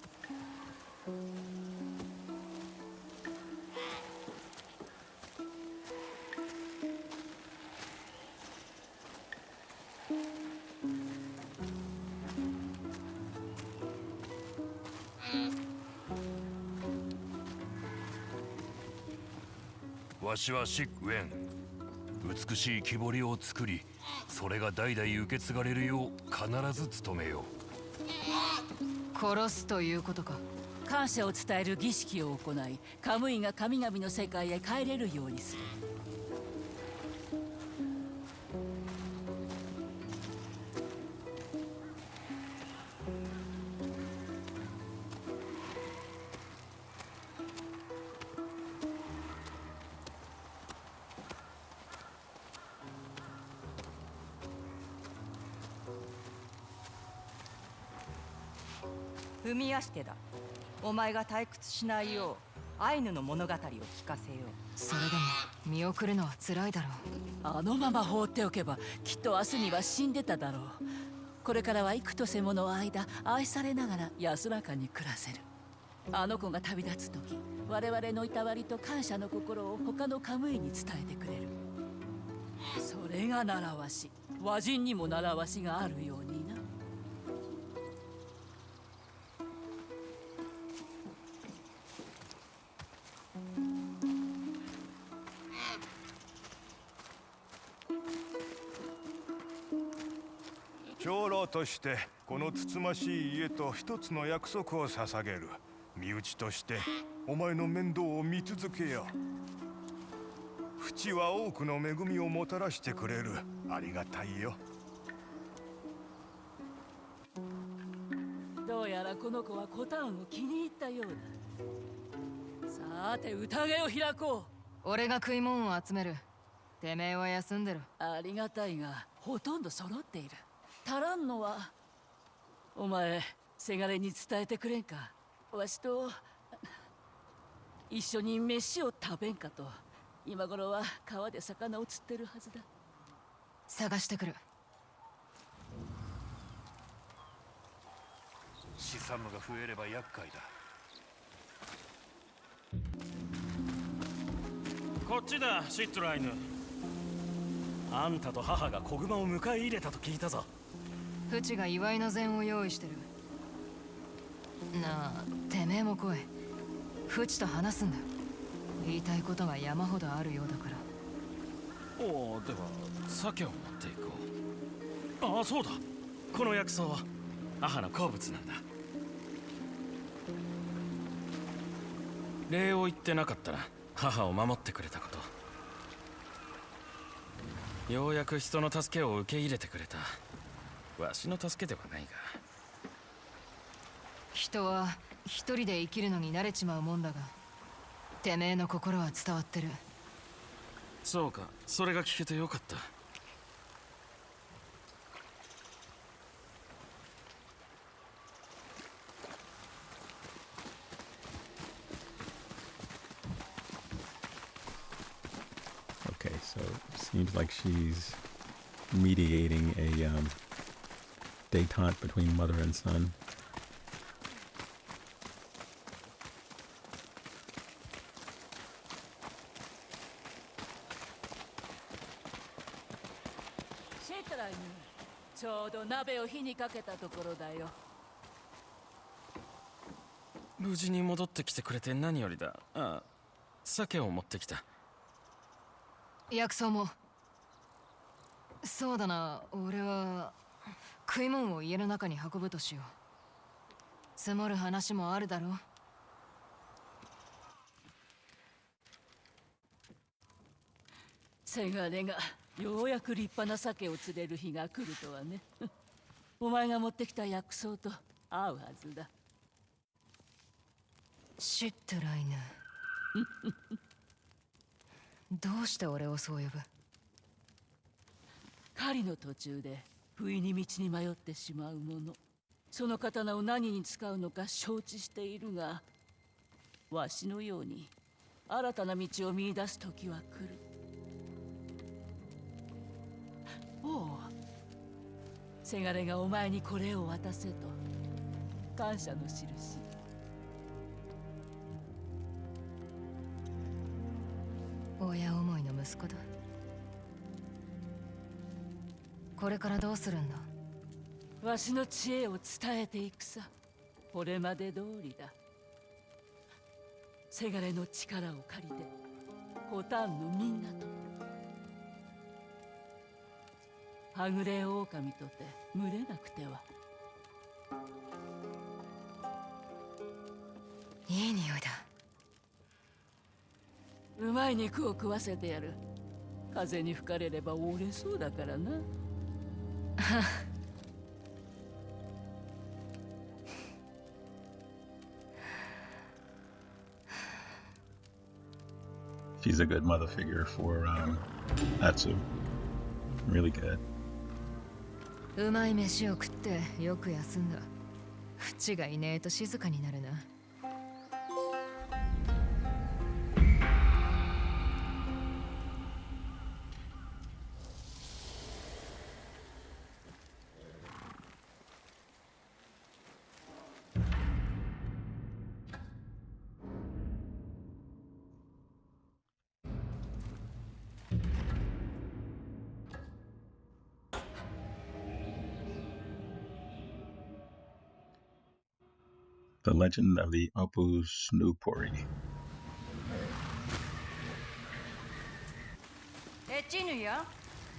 H: わしはシックウェン。美しい木彫りを作り、それが代々受け継がれるよう必ず努めよう。
B: 殺すということか。
F: 感謝を伝える儀式を行い、カムイが神々の世界へ帰れるようにする。
E: 踏み足手だ。お前が退屈しないようアイヌの物語を聞かせよう。
B: それでも見送るのは辛いだろう。
F: あのまま放っておけばきっと明日には死んでただろう。これからは幾年もの間愛されながら安らかに暮らせる。あの子が旅立つ時、我々のいたわりと感謝の心を他のカムイに伝えてくれる。それが習わし。和人にも習わしがあるようにな。
I: 長老としてこのつつましい家と一つの約束を捧げる。身内としてお前の面倒を見続けよう。淵は多くの恵みをもたらしてくれる。ありがたいよ。
F: どうやらこの子はコタンを気に入ったようだ。さて宴を開こう。
B: 俺が食い物を集める。てめえは休んでる。
F: ありがたいがほとんど揃っている。足らんのはお前、せがれに伝えてくれんか。わしと一緒に飯を食べんかと。今頃は川で魚を釣ってるはずだ。
B: 探してくる。
H: 資産が増えれば厄介だ。
J: こっちだ、シットライヌ。あんたと母が子熊を迎え入れたと聞いたぞ。
B: フチが祝いの膳を用意してる。なあ、てめえも来い。フチと話すんだ。言いたいことが山ほどあるようだから。
J: おお、では鮭を持っていこう。ああ、そうだ。この薬草は母の好物なんだ。礼を言ってなかったら母を守ってくれたこと。ようやく人の助けを受け入れてくれた。わしの助けではないが。
B: 人は一人で生きるのに慣れちまうもんだが、てめえの心は伝わってる。
J: そうか、それが聞けてよかった。
A: Okay, so it seems like she's mediating a détente between mother and son.
F: シェトライヌ、ちょうど鍋を火にかけたところだよ。
J: 無事に戻ってきてくれて何よりだ。ああ、酒を持ってきた。
B: 薬草も。そうだな、俺は食い物を家の中に運ぶとしよう。積もる話もあるだろう。
F: せがれがようやく立派な鮭を釣れる日が来るとはね。お前が持ってきた薬草と合うはずだ。
B: シットライヌ。どうして俺をそう呼ぶ？
F: 狩りの途中で不意に道に迷ってしまう者、その刀を何に使うのか承知しているが、わしのように新たな道を見出す時は来る。おう、せがれがお前にこれを渡せと感謝の印。
B: 親思いの息子だ。これからどうするんだ？
F: わしの知恵を伝えていくさ。これまで通りだ。せがれの力を借りてコタンのみんなとはぐれ狼とて群れなくては。
B: いい匂いだ。
F: うまい肉を食わせてやる。風に吹かれれば折れそうだからな。
A: She's a good mother figure for Atsu. Really good.
B: うまい飯を食ってよく休んだ。フチがいねえと静かになるな。
A: The Legend of the Opusnupuri.
K: チヌや、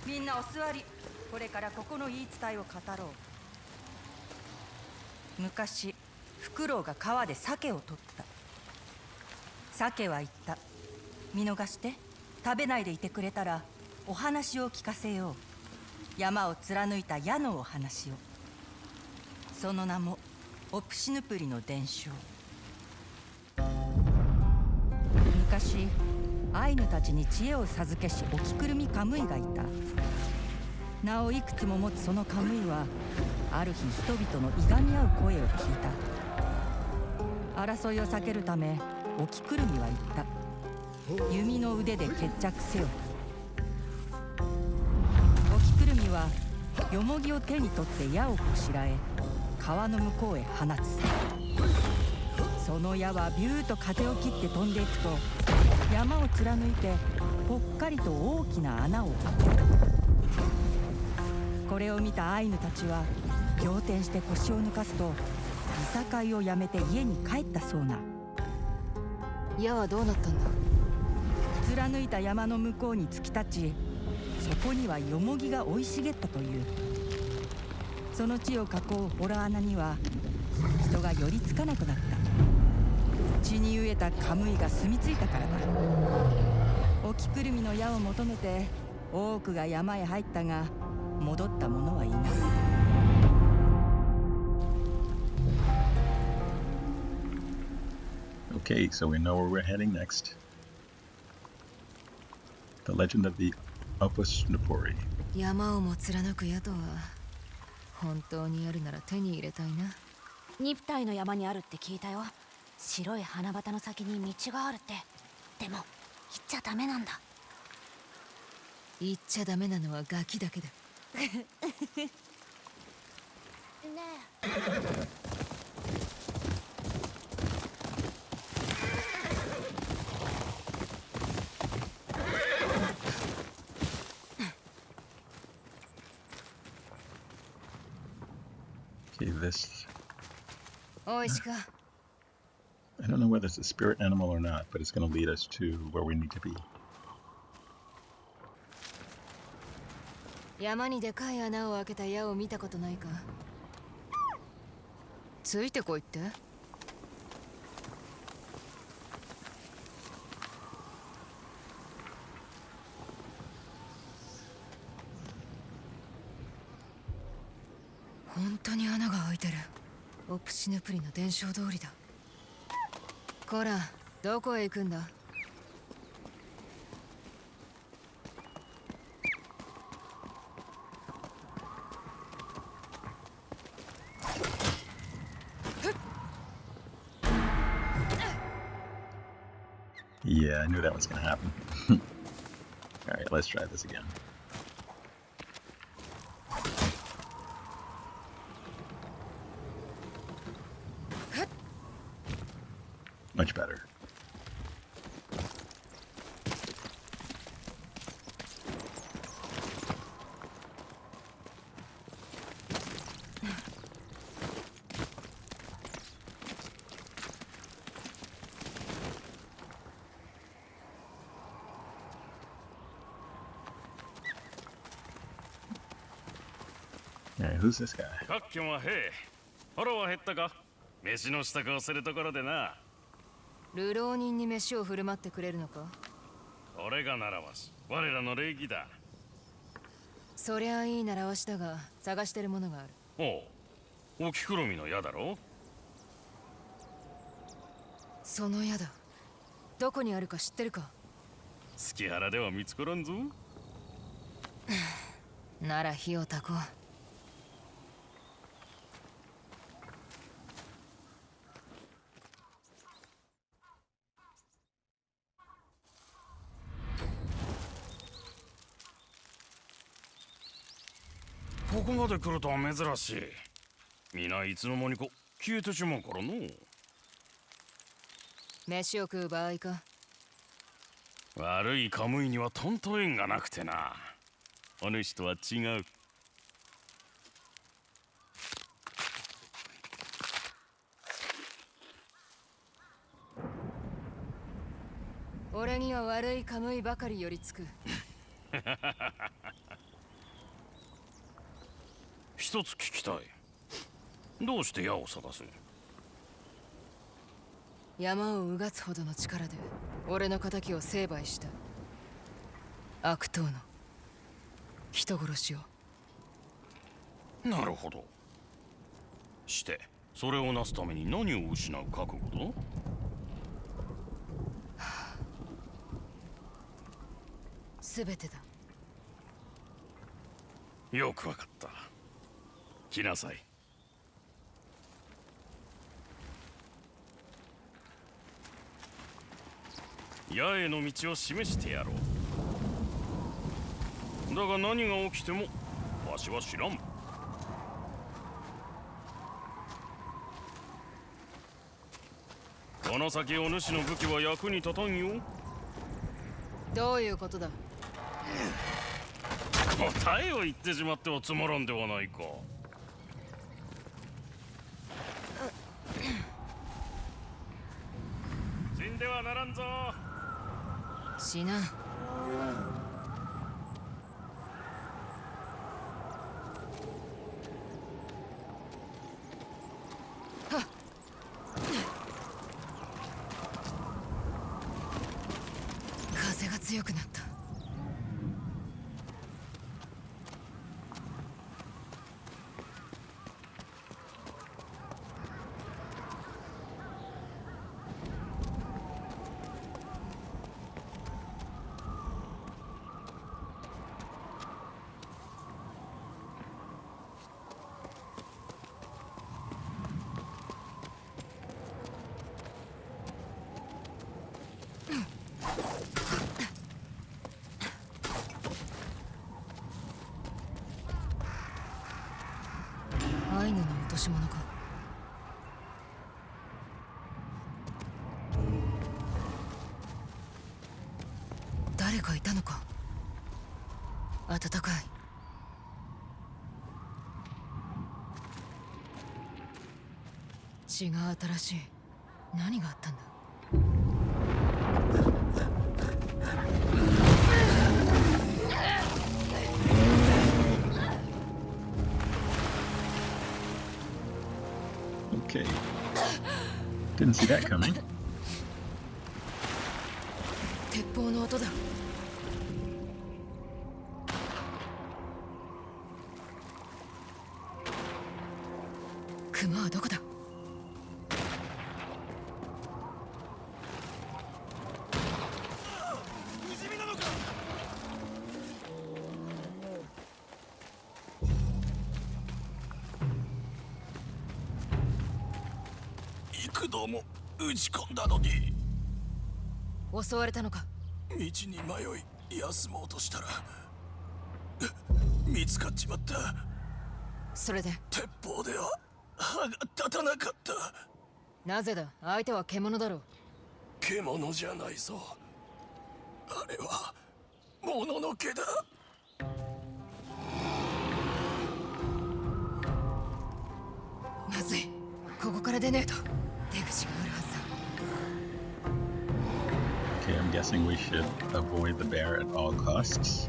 K: みんなお座り。これからここの言い伝えを語ろう。昔、フクロウが川で鮭を取った。鮭は言った。見逃して食べないでいてくれたらお話を聞かせよう。山を貫いた矢のお話を。その名もオプシヌプリの伝承。昔アイヌたちに知恵を授けし、おきくるみカムイがいた。名をいくつも持つそのカムイは、ある日人々のいがみ合う声を聞いた。争いを避けるためおきくるみは言った。弓の腕で決着せよ。おきくるみはよもぎを手に取って矢をこしらえ、川の向こうへ放つ。その矢はビューと風を切って飛んでいくと、山を貫いてぽっかりと大きな穴を開ける。これを見たアイヌたちは仰天して腰を抜かすと、いさかいをやめて家に帰ったそうな。
B: 矢はどうなったんだ？
K: 貫いた山の向こうに突き立ち、そこにはよもぎが生い茂ったという。その地を囲う洞穴には人が寄りつかなくなった。血に飢えたカムイが住み着いたからだ。おきくるみの矢を求めて多くが山へ入ったが、戻った者はいない。
A: Okay, so we know where we're heading next. The Legend of the Opusnupuri.
B: 山をも貫く宿は本当にあるなら手に入れたいな。
L: ニプタイの山にあるって聞いたよ。白い花畑の先に道があるって。でも行っちゃダメなんだ。
B: 行っちゃダメなのはガキだけだ。
L: ねえ。
A: Okay, this.
B: おいしか。
A: I don't know whether it's a spirit animal or not, but it's going to lead us to where we need to be.
B: 山にでかい穴を開けた矢を見たことないか。ついてこいって。本当に穴が開いてる。オプシヌプリの伝承通りだ。こら、どこへ行くんだ。
A: Yeah, I knew that was going to happen. Alright, let's try this again. Much better. Alright, who's this guy?
J: かっきょんはへい。腹は減ったか。飯の支度をするところでな。
B: 流浪人に飯を振る舞ってくれるのか。
J: 俺が習わし、我らの礼儀だ。
B: そりゃいい習わしだが、探してるものがある。
J: おう、おきくろみの矢だろ。
B: その矢だ。どこにあるか知ってるか。
J: 月原では見つからんぞ。
B: なら火を焚こう。
J: ここまで来るとは珍しい。皆いつの間にか消えてしまうからの。
B: 飯を食う場合か。
J: 悪いカムイにはとんと縁がなくてな。お主とは違う。
B: 俺には悪いカムイばかり寄りつく。
J: 一つ聞きたい。どうして矢を探す？
B: 山をうがつほどの力で俺の仇を成敗した悪党の人殺しを。
J: なるほど。してそれをなすために何を失う覚悟だ？
B: 全てだ。
J: よくわかった。来なさい。矢への道を示してやろう。だが何が起きてもわしは知らん。この先お主の武器は役に立たんよ。
B: どういうことだ？
J: 答えを言ってしまってはつまらんではないか。死んではならんぞ。
B: 死なん。風が強くなった。し物か。誰かいたのか。暖かい。血が新しい。何があったんだ。
A: Okay. Didn't see that coming.
B: 鉄砲の音だ。熊はどこだ。
D: 幾度も打ち込んだのに。
B: 襲われたのか。
D: 道に迷い休もうとしたら見つかっちまった。
B: それで
D: 鉄砲では歯が立たなかった。
B: なぜだ。相手は獣だろう。
D: 獣じゃないぞ。あれはもののけだ。
B: まずい。ここから出ねえと。出口があるはずだ。
A: Okay, I'm guessing we should avoid the bear at all costs.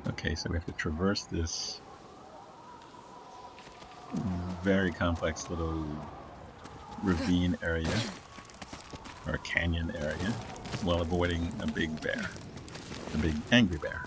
A: Okay, so we have to traverse this very complex little ravine area, or canyon area, while avoiding a big bear, a big angry bear.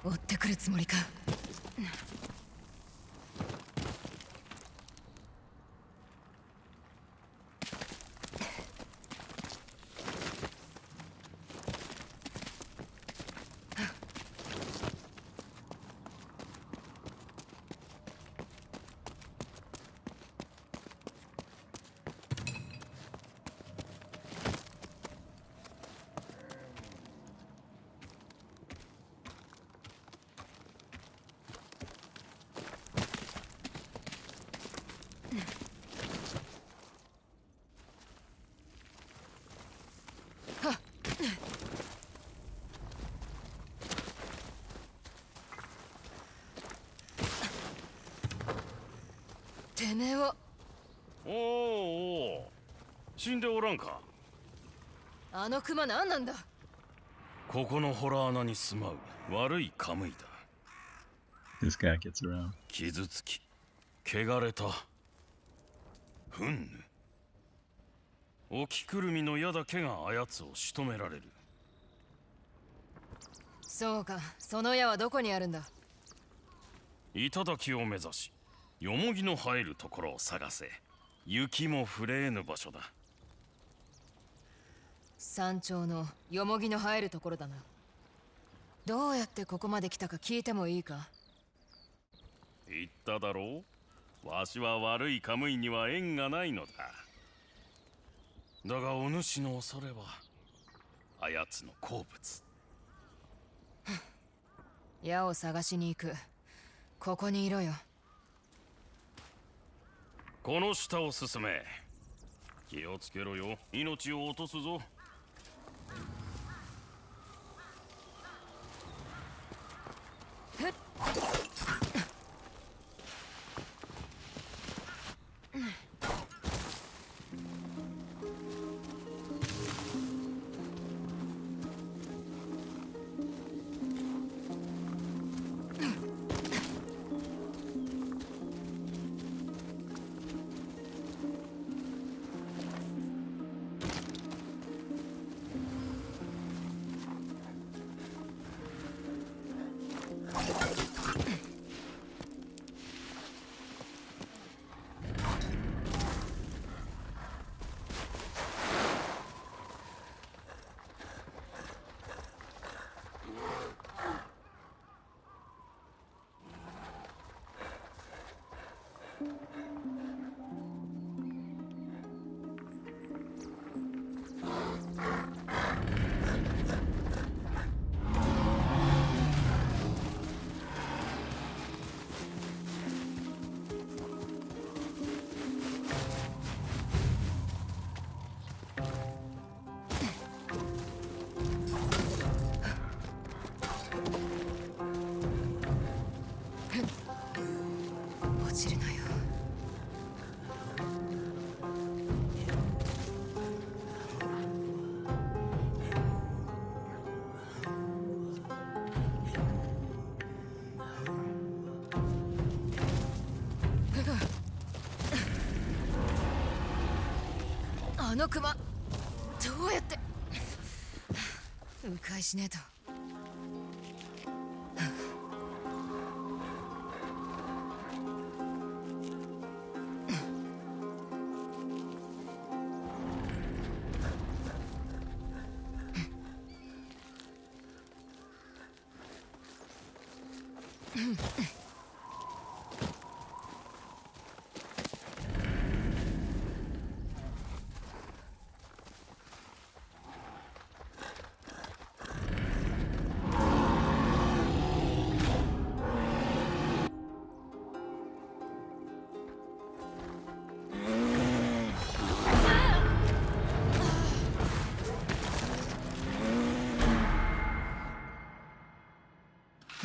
B: 追ってくるつもりか。めを。
J: おお、死んでおらんか。
B: あのクマ何なんだ。
J: ここのホラー穴に住まう悪いカムイだ。
A: This guy gets around.
J: 傷つき汚れたふんぬ。おきくるみの矢だけがあやつを仕留められる。
B: そうか、その矢はどこにあるんだ。
J: 頂を目指し、よもぎの生えるところを探せ。雪も降れぬ場所だ。
B: 山頂のよもぎの生えるところだな。どうやってここまで来たか聞いてもいいか。
J: 言っただろう、わしは悪いカムイには縁がないのだ。だがお主の恐れはあやつの好物。
B: 矢を探しに行く。ここにいろよ。
J: この下を進め。気をつけろよ、命を落とすぞ。
B: 落ちるなよ。あのクマどうやって迂回しねえと。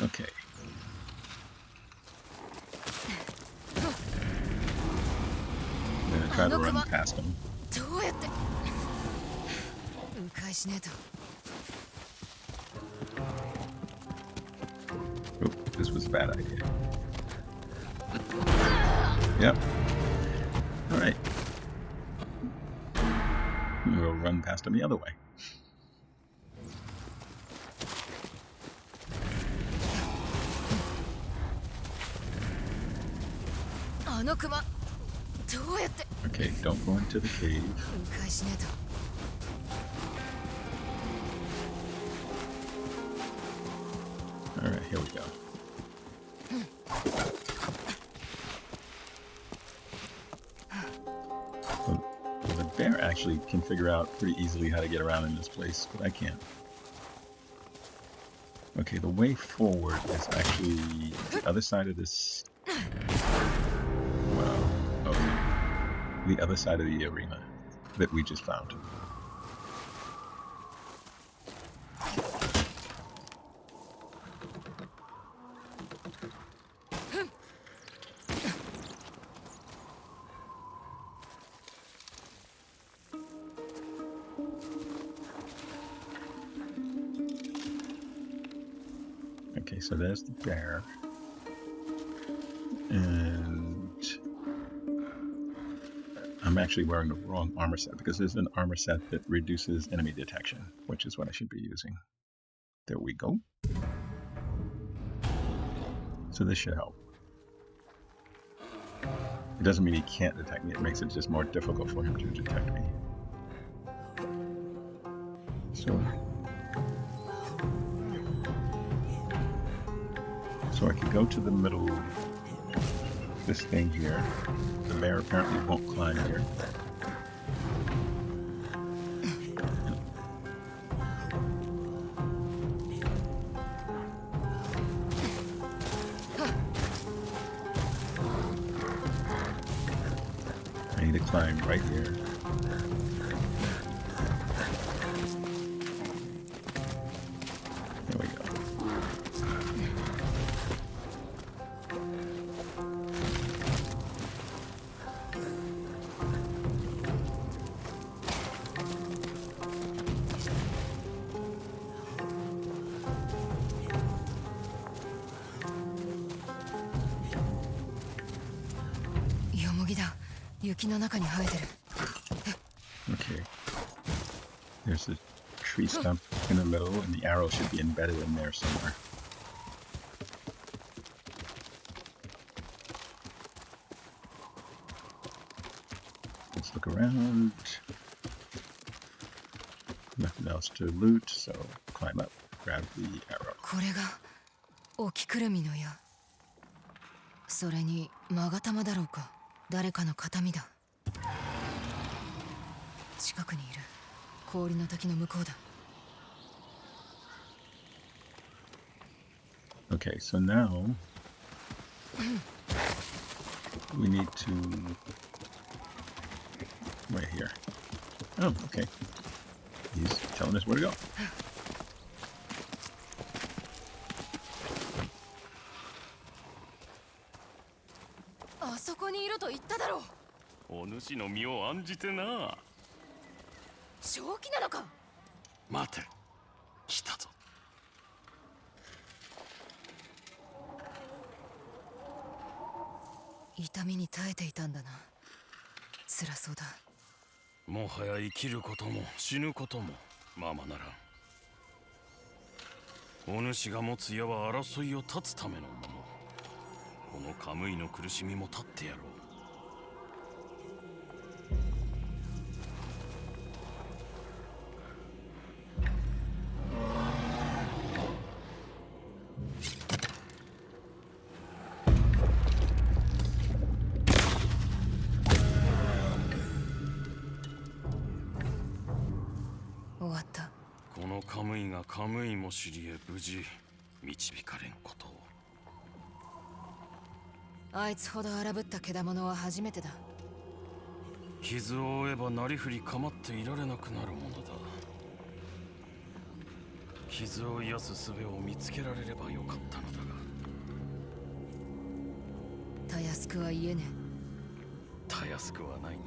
A: Okay. I'm gonna try to run past him.
B: どうやって迂回しねえと。
A: Oh, this was a bad idea. Yep. Alright. We'll run past him the other way.
B: あのクマどうやって
A: Okay, don't go into the cave.
B: 迂回しねえと。
A: Alright, here we go. Well, the bear actually can figure out pretty easily how to get around in this place, but I can't. Okay, the way forward is actually the other side of this. Well, okay. The other side of the arena that we just found. so there's the bear. And I'm actually wearing the wrong armor set because there's an armor set that reduces enemy detection, which is what I should be using. There we go. So this should help. It doesn't mean he can't detect me, it makes it just more difficult for him to detect me. So I could go to the middle, this thing here. The bear apparently won't climb here. I need to climb right here. There we go. Okay. There's a tree stump in the middle, and the arrow should be embedded in there somewhere. Let's look around. Nothing else to loot, so climb up, grab the arrow.
B: これが沖くるみの矢。それに勾玉だろうか。誰かの形見だ。近くにいる。氷の滝の向こうだ。
A: Okay, so now we need to right here. Oh, okay. He's telling us where to go.
B: あそこにいると言っただろう。
J: お主の身を案じてな。
B: 正気なのか。
J: 待て、来たぞ。
B: 痛みに耐えていたんだな。辛そうだ。
J: もはや生きることも死ぬこともままならん。お主が持つ矢は争いを断つためのもの。このカムイの苦しみも断ってやろう。
B: 終わった。
J: このカムイがカムイも知りへ無事導かれんことを。
B: あいつほど荒ぶった獣は初めてだ。
J: 傷を負えばなりふり構っていられなくなるものだ。傷を癒す術を見つけられればよかったのだが。
B: たやすくは言えね
J: え。たやすくはないな。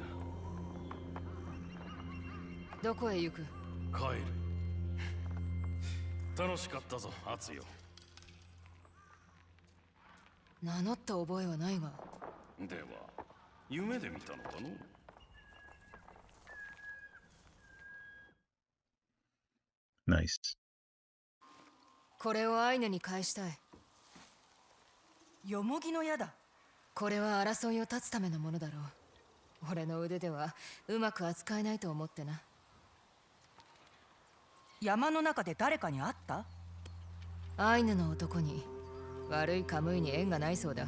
B: どこへ行く。
J: 帰る。楽しかったぞ、アツよ。
B: 名乗った覚えはないが。
J: では、夢で見たのかの。
A: ナイス。
B: これをアイヌに返したい。
K: よもぎの矢だ。
B: これは争いを断つためのものだろう。俺の腕ではうまく扱えないと思ってな。
K: 山の中で誰かに会った？
B: アイヌの男に。悪いカムイに縁がないそうだ。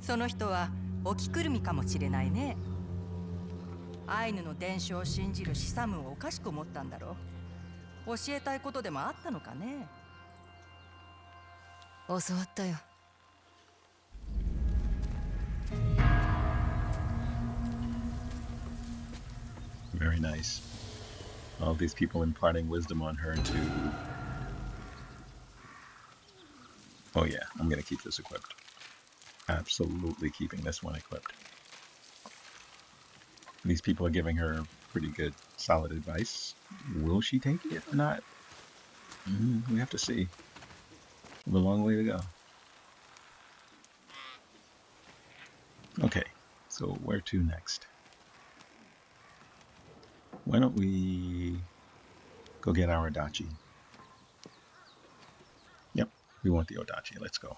K: その人はオキクルミかもしれないね。アイヌの伝承を信じるシサムをおかしく思ったんだろう。教えたいことでもあったのかね。
B: 教わったよ。
A: Very nice. All these people imparting wisdom on her to... Oh yeah, I'm gonna keep this equipped. Absolutely keeping this one equipped. These people are giving her pretty good, solid advice. Will she take it or not? We have to see. We have a long way to go. Okay, so where to next? Why don't we go get our Odachi? Yep, we want the Odachi. Let's go.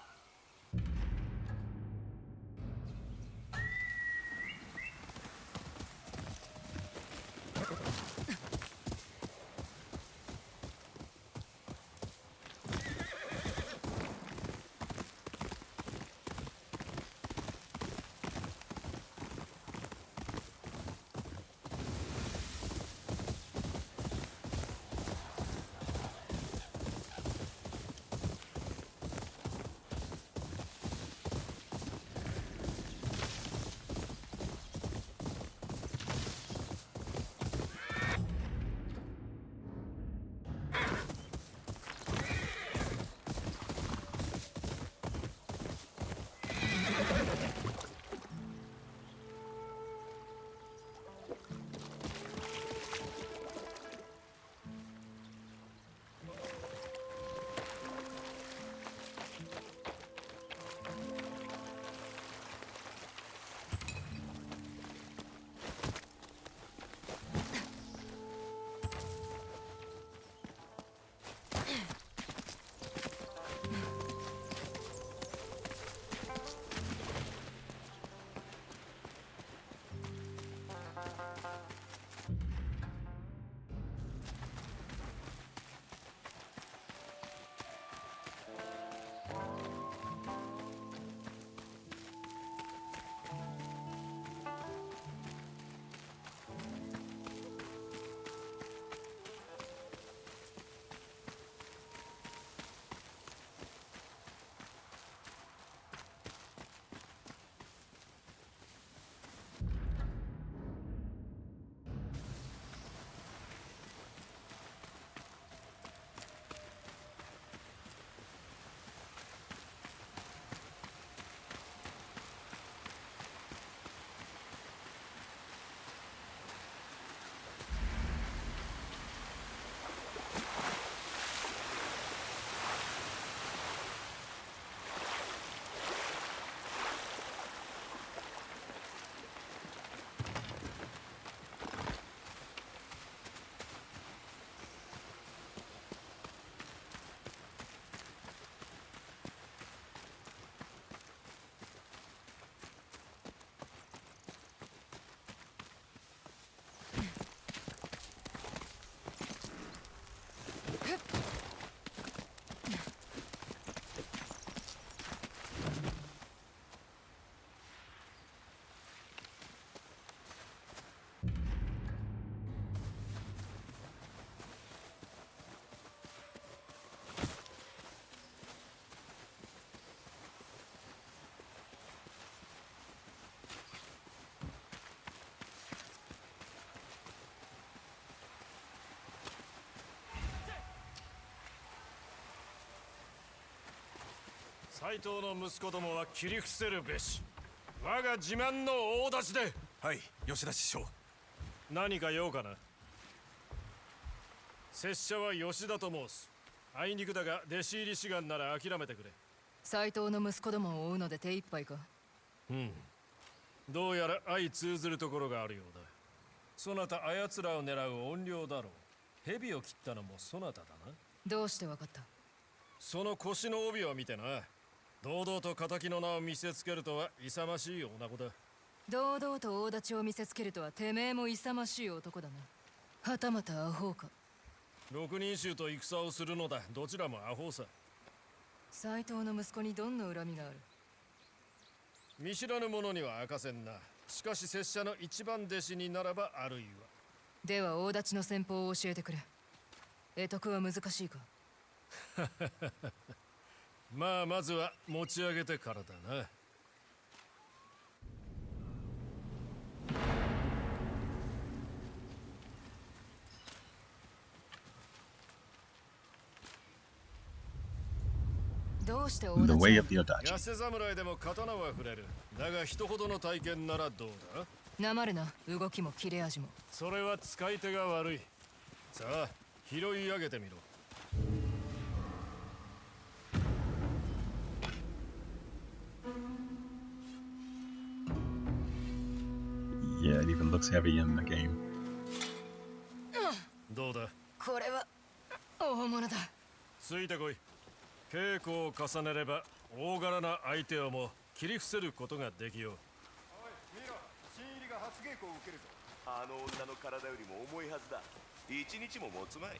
J: 斎藤の息子どもは切り伏せるべし。我が自慢の大立ちで。
D: はい、吉田師匠。
J: 何か用かな。拙者は吉田と申す。あいにくだが弟子入り志願なら諦めてくれ。
B: 斎藤の息子どもを追うので手一杯か。
J: どうやら相通ずるところがあるようだ。そなたあやつらを狙う怨霊だろう。蛇を切ったのもそなただな。
B: どうしてわかった？
J: その腰の帯を見てな。堂々と仇の名を見せつけるとは勇ましい女子だ。
B: 堂々と大立ちを見せつけるとはてめえも勇ましい男だな。はたまたアホか。
J: 六人衆と戦をするのだ。どちらもアホさ。
B: 斎藤の息子にどんな恨みがある？
J: 見知らぬ者には明かせんな。しかし拙者の一番弟子にならばあるいは。
B: では大立ちの戦法を教えてくれ。会得は難しいか？
J: まあまずは持ち上げてからだな。
B: どうして大
A: The
B: 立
A: way
B: ち
A: of the Odachi.
J: 痩せ侍でも刀は触れる。だが人ほどの体験ならどうだ？
B: なまるな。動きも切れ味も。
J: それは使い手が悪い。さあ拾い上げてみろ。
A: Yeah, it even looks heavy in the game.
J: どうだ
B: これは大物だ。
J: ついてこい。稽古を重ねれば大柄な相手をも切り伏せることができよう。
I: おい見ろ、新入りが初稽古を受けるぞ。あの女の体よりも重いはずだ。一日も持つまい。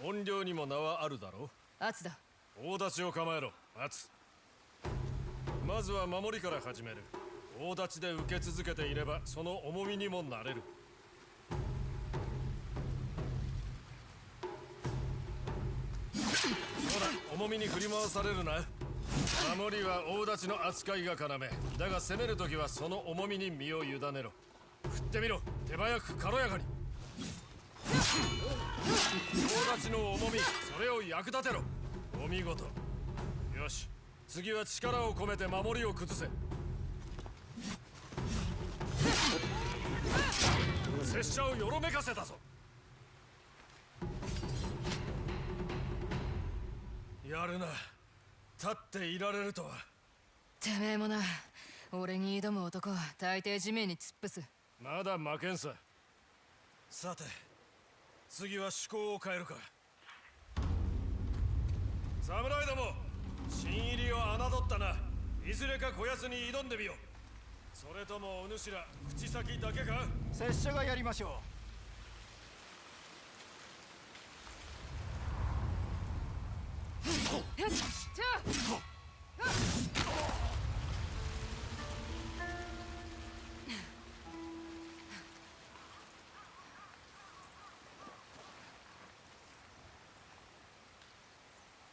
J: 音量にも名はあるだろう。
B: アツだ。
J: 大立ちを構えろ、アツ。まずは守りから始める。大立ちで受け続けていればその重みにもなれる。そうだ、重みに振り回されるな。守りは大立ちの扱いが要だが、攻めるときはその重みに身を委ねろ。振ってみろ、手早く軽やかに。大立ちの重み、それを役立てろ。お見事。よし、次は力を込めて守りを崩せ。拙者をよろめかせたぞ。やるな。立っていられるとは。
B: てめえもな。俺に挑む男は大抵地面に突っ伏す。
J: まだ負けんさ。さて、次は趣向を変えるか。侍ども、新入りを侮ったな。いずれかこやつに挑んでみよう。それともお主ら口先だけか。
I: 拙者がやりましょう。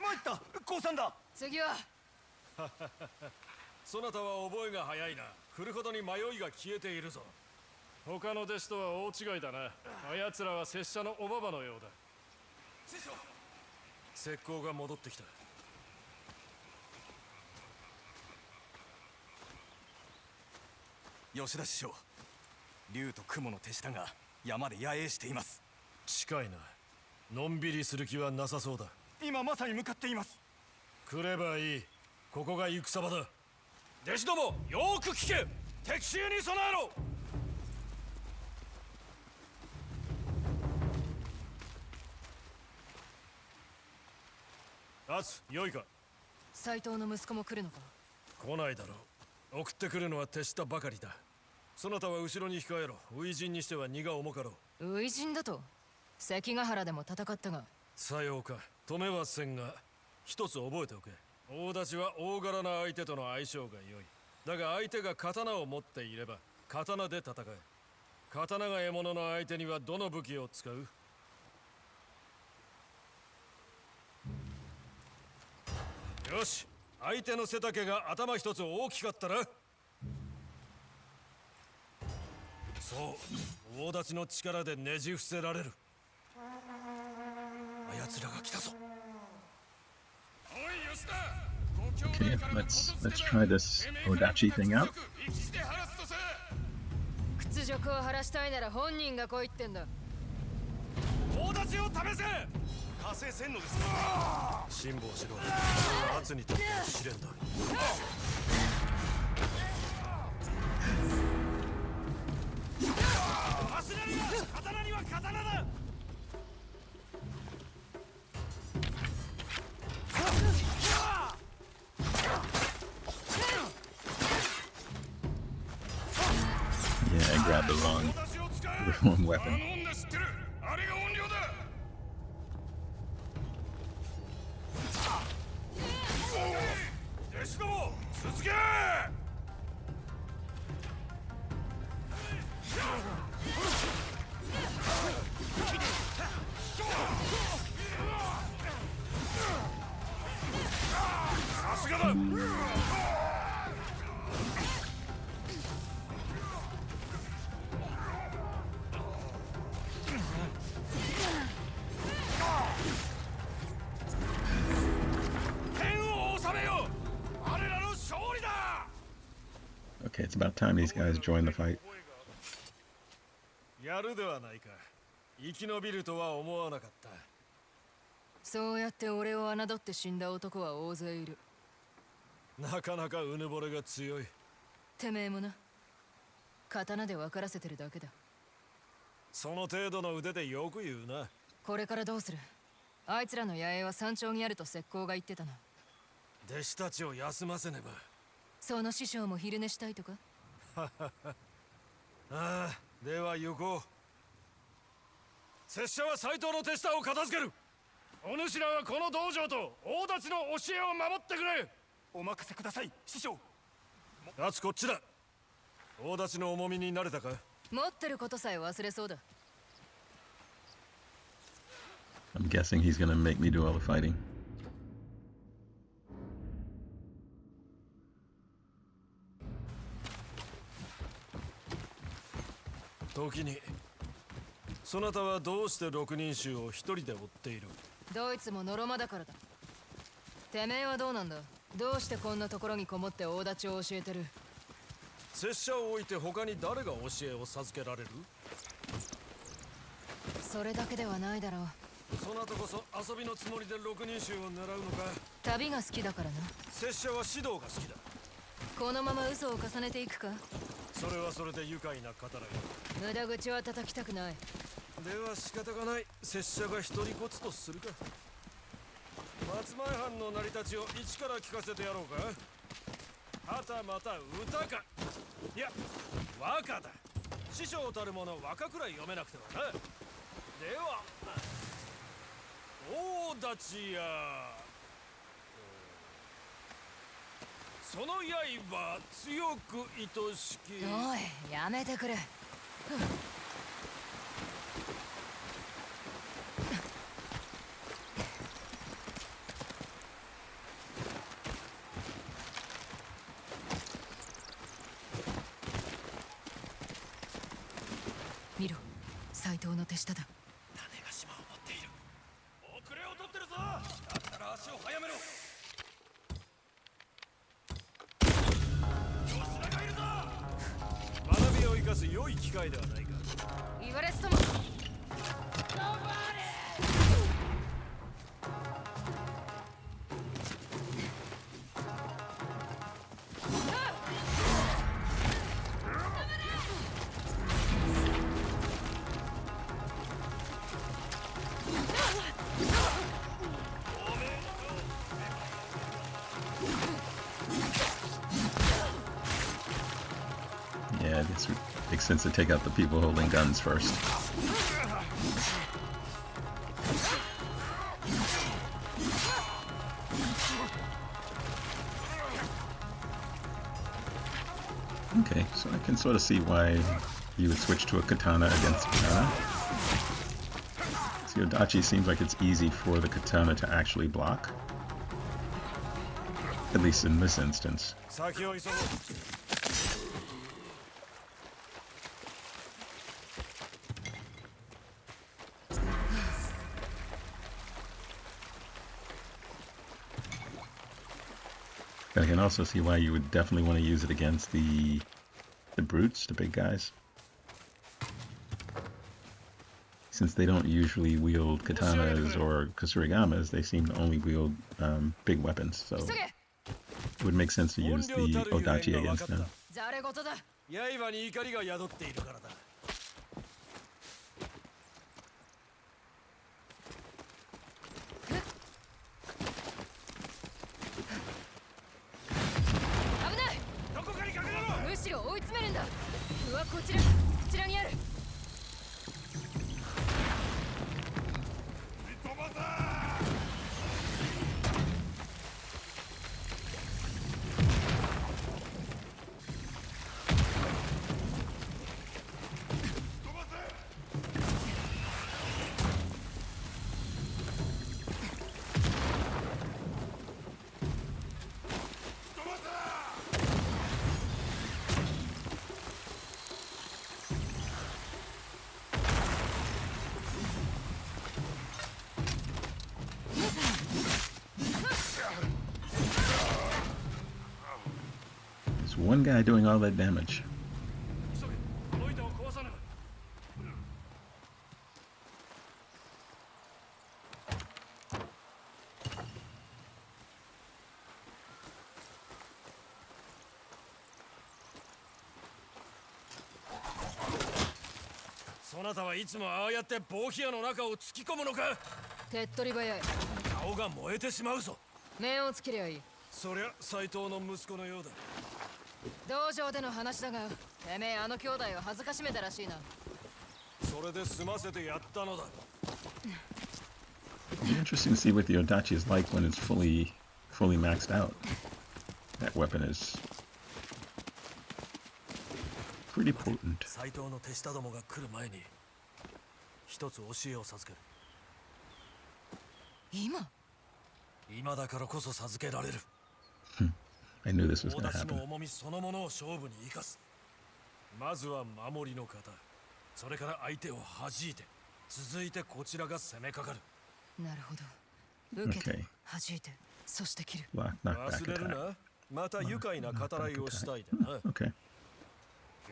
I: 参った、降参だ。
B: 次は
J: そなたは覚えが早いな。振るほどに迷いが消えているぞ。他の弟子とは大違いだな。あやつらは拙者のおばばのようだ。師匠、石膏が戻ってきた。
D: 吉田師匠、竜と雲の手下が山で野営しています。
J: 近いな。のんびりする気はなさそうだ。
D: 今まさに向かっています。
J: 来ればいい。ここが戦場だ。弟子ども、よーく聞け。敵襲に備えろ。アツ、よいか。
B: 斎藤の息子も来るのか。
J: 来ないだろう。送ってくるのは手下ばかりだ。そなたは後ろに控えろ。初陣にしては荷が重かろう。
B: 初陣だと関ヶ原でも戦ったが。
J: さようか。止めはせんが、一つ覚えておけ。大立ちは大柄な相手との相性が良い。だが相手が刀を持っていれば刀で戦え。刀が獲物の相手にはどの武器を使う？よし、相手の背丈が頭一つ大きかったら。そう、大立ちの力でねじ伏せられる。あやつらが来たぞ。
A: Okay, let's try this Odachi thing out.
B: 屈辱を晴らしたいなら本人が来いってんだ。
J: 大立ちを試せ。
D: 加勢せんのですか。
J: 辛抱しろ。圧にとっての試練だ。足なりは刀には刀だ。
A: Yeah, I grabbed the wrong weapon. Okay, it's about time these guys join the fight.
J: やるではないか。生き延びるとは思わなかった。
B: そうやって俺を侮って死んだ男は大勢いる。
J: なかなかうぬぼれが強い。
B: てめえもな。刀で分からせてるだけだ。
J: その程度の腕でよく言うな。
B: これからどうする？あいつらの野営は山頂にあると石膏が言ってたな。
J: 弟子たちを休ませねば。
B: その師匠も昼寝したいとか？
J: ああ、では行こう。拙者は斎藤の手下を片付ける。お主らはこの道場と大立ちの教えを守ってくれ。
I: お任せください、師匠。
J: あつこっちだ。大立ちの重みに慣れたか？
B: 持ってることさえ忘れそうだ。
A: I'm guessing he's gonna make me do all the fighting.
J: 時にそなたはどうして六人衆を一人で追っている？
B: どいつものろまだからだ。てめえはどうなんだ？どうしてこんなところにこもって大立ちを教えてる？
J: 拙者を置いて他に誰が教えを授けられる？
B: それだけではないだろう。
J: そなたこそ遊びのつもりで六人衆を狙うのか？
B: 旅が好きだからな。
J: 拙者は指導が好きだ。
B: このまま嘘を重ねていくか？
J: それはそれで愉快な語らい。
B: 無駄口は叩きたくない。
J: では仕方がない。拙者が一人コツとするか。松前藩の成り立ちを一から聞かせてやろうか。はたまた歌か。いや、和歌だ。師匠たる者和歌くらい読めなくてはな。では大立ちやその刃強く愛しき。
B: おい、やめてくれ。見ろ、斎藤の手下だ。
J: 種が島を持っている。遅れを取ってるぞ。だったら足を早めろ。吉田がいるぞ。学びを生かす良い機会ではないか。
B: 言われつとも。
A: Yeah, I guess it makes sense to take out the people holding guns first. Okay, so I can sort of see why you would switch to a katana against katana. See, Odachi seems like it's easy for the katana to actually block. At least in this instance. But I can also see why you would definitely want to use it against the brutes, the big guys. Since they don't usually wield katanas or kusarigamas, they seem to only wield big weapons, so it would make sense to use the Odachi against them.
J: 刃に怒りが宿っているからだ。
B: 危ない。
J: どこかに隠れろ。
B: むしろ追い詰めるんだ。うわ、こちらにある。
A: There's one guy doing all that damage.
J: そなたはいつもああやって棒冷やの中を突き込むのか。
B: 手っ取り早い。
J: 顔が燃えてしまうぞ。
B: 面をつけりゃいい。
J: そりゃ斎藤の息子のようだ。
B: 道場での話だが、てめえあの兄弟を恥ずかしめたらしいな。
J: それで済ませてやったのだ。
A: It'll be interesting to see what the Odachi is like when it's fully maxed out. That weapon is pretty potent.
J: 斎藤の手下どもが来る前に一つ教えを授ける。今だからこそ授けられる。
A: I knew this was going to
J: 大出しの
A: happen.
J: 重みそのものを勝負に生かす。まずは守りの型、それから相手を弾いて、続いてこちらが攻めかかる。
B: なるほど。受けて、
A: Okay.
B: 弾いて、そして切る。
A: Knock back
J: 忘れる
A: attack.
J: な。また愉快な語らいをしたいだな。
A: Okay.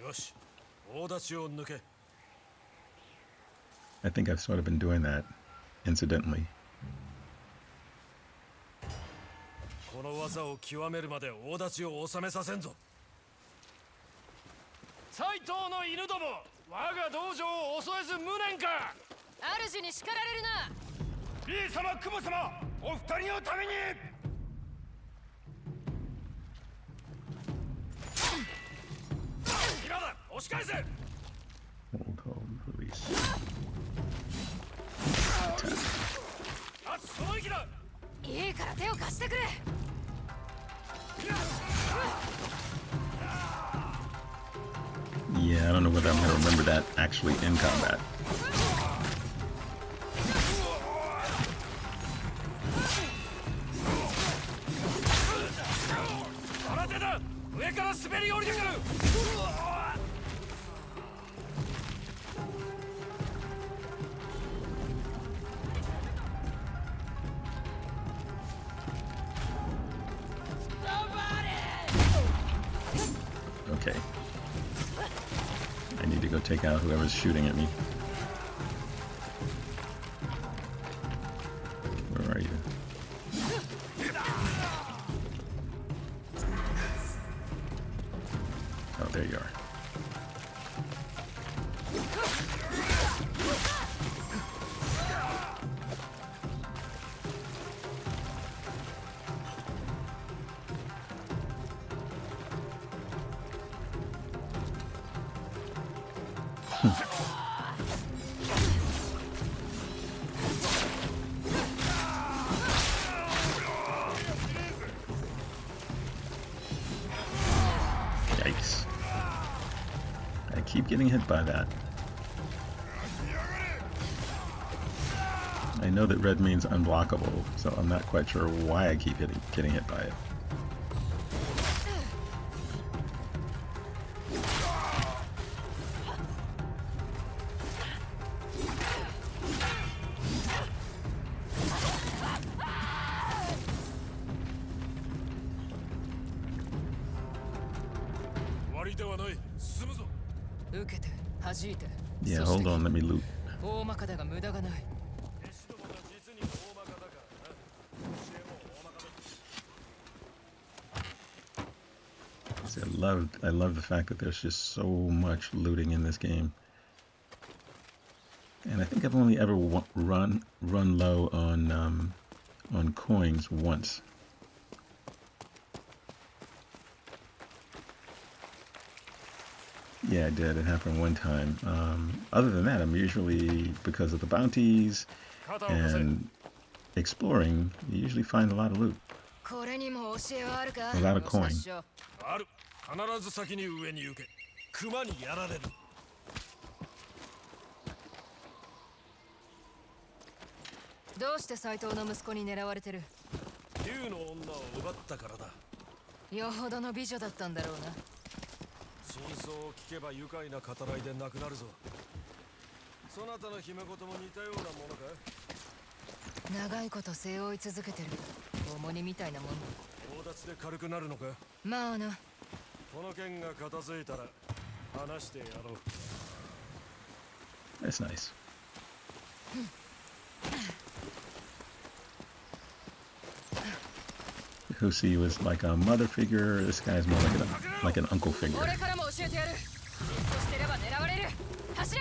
J: よし、大出しを抜け。
A: I think I've sort of been doing that incidentally.
J: この技を極めるまで大立ちを収めさせんぞ。斎藤の犬ども、我が道場を襲えず無念か。
B: 主に叱られるな。
I: B 様、クモ様、お二人のために。
J: 今だ、押し返せ。
A: Hold, release.
J: あ、その息だ。
B: いいから手を貸してくれ。
A: Yeah, I don't know whether I'm going to remember that actually in combat.
J: 空手だ。上から滑り降りてくる。
A: Okay. I need to go take out whoever's shooting at me. Where are you? Oh, there you are. Yikes. I keep getting hit by that. I know that red means unblockable, so I'm not quite sure why I keep getting hit by it. Yeah, hold on, let me loot.
B: 大まかだが無駄がない。
A: See, I love the fact that there's just so much looting in this game. And I think I've only ever run low on coins once. Yeah, I did. It happened one time. Other than that, I'm usually, because of the bounties and exploring, you usually find a lot of loot. A lot of coin.
J: ある。必ず先に上に行け。熊にやられる。
B: どうして斎藤の息子に狙われてる？
J: 竜の女を奪ったからだ。
B: よほどの美女だったんだろうな。
J: 真相を聞けば愉快な語らいでなくなるぞ。そなたの姫事も似たようなものか？
B: 長いこと背負い続けてる重荷みたいなもんだ。
J: 大立ちで軽くなるのか？
B: まあな。
J: この剣が片付いたら話してやろう。
A: That's nice. Husi was like a mother figure. This guy's more like an uncle figure.
B: 俺からも教えてやる。じっとしてれば狙われる。走れ。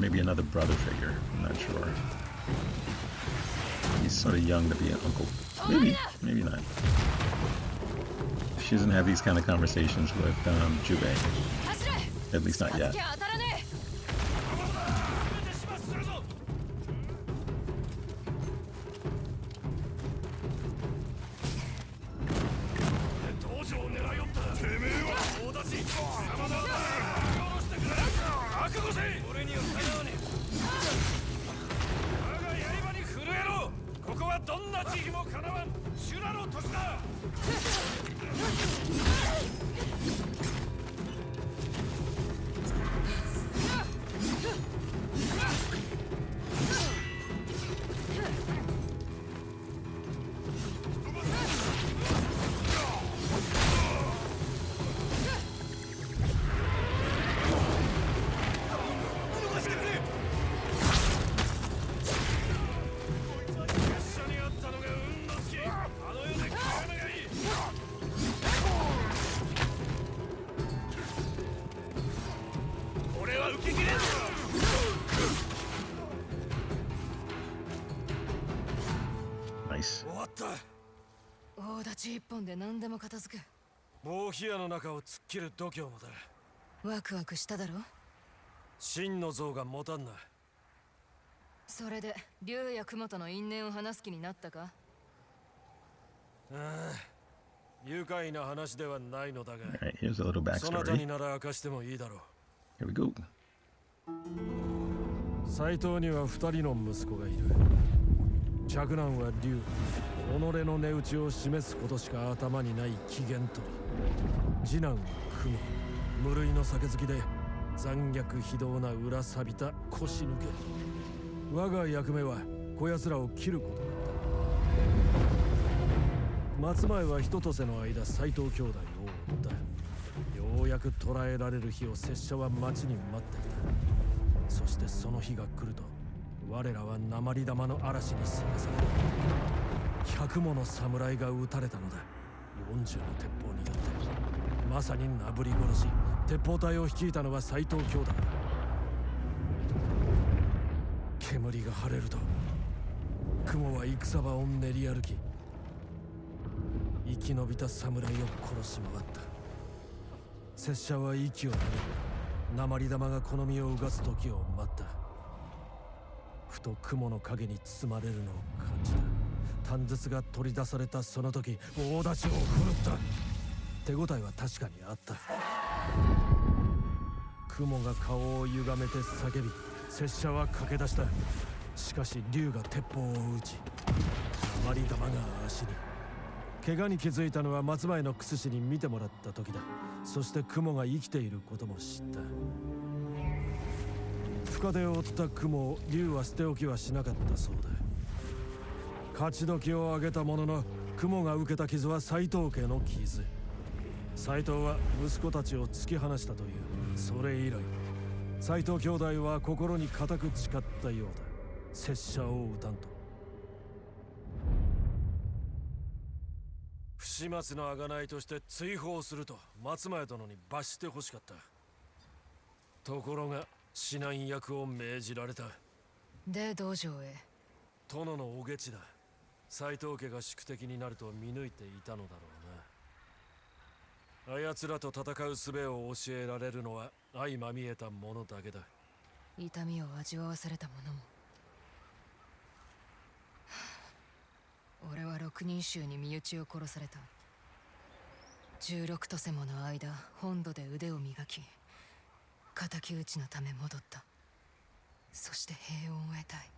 A: maybe another brother figure. I'm not sure. He's sort of young to be an uncle. Maybe not. She doesn't have these kind of conversations with Jubei. At least not yet. Nice.
J: 大立ち一本で何でも片付く。棒冷やの中を突っ切る度胸もだ。
B: ワクワクしただろ。
J: 真の像が持たんな。
B: それで竜や雲との因縁を話す気になったか。
J: ああ、愉快な話ではないのだが。
A: Alright, here's a little
J: そなたに
A: backstory.
J: なら明かしてもいいだろう。
A: Here we go.
J: 斎藤には2人の息子がいる。嫡男は竜。己の値打ちを示すことしか頭にない機嫌取り。次男は雲。無類の酒好きで残虐非道な裏錆びた腰抜け。我が役目はこやつらを切ることだった。松前は人とせの間斎藤兄弟を追った。ようやく捕らえられる日を拙者は待ちに待っていた。そしてその日が来ると我らは鉛玉の嵐にさらされた。100もの侍が撃たれたのだ。40の鉄砲によってまさになぶり殺し。鉄砲隊を率いたのは斎藤兄弟だ。煙が晴れると雲は戦場を練り歩き、生き延びた侍を殺し回った。拙者は息を止め、鉛玉がこの身をうがす時を待った。ふと雲の影に包まれるのを感じた。短筒が取り出されたその時、大立ちを振るった。手応えは確かにあった。雲が顔を歪めて叫び、拙者は駆け出した。しかし竜が鉄砲を撃ち、鉛玉が足に。怪我に気づいたのは松前のクス氏に見てもらった時だ。そして雲が生きていることも知った。深手を負った雲を竜は捨て置きはしなかったそうだ。勝ち時を上げたものの、雲が受けた傷は斎藤家の傷。斎藤は息子たちを突き放したという。それ以来斎藤兄弟は心に固く誓ったようだ。拙者を討たんと。不始末の贖いとして追放すると松前殿に罰してほしかった。ところが指南役を命じられた。
B: で道場へ。
J: 殿のおげちだ。斎藤家が宿敵になると見抜いていたのだろうな。あやつらと戦う術を教えられるのは相まみえた者だけだ。
B: 痛みを味わわされた者も。俺は6人衆に身内を殺された。16とせもの間本土で腕を磨き、敵討ちのため戻った。そして平穏を得たい。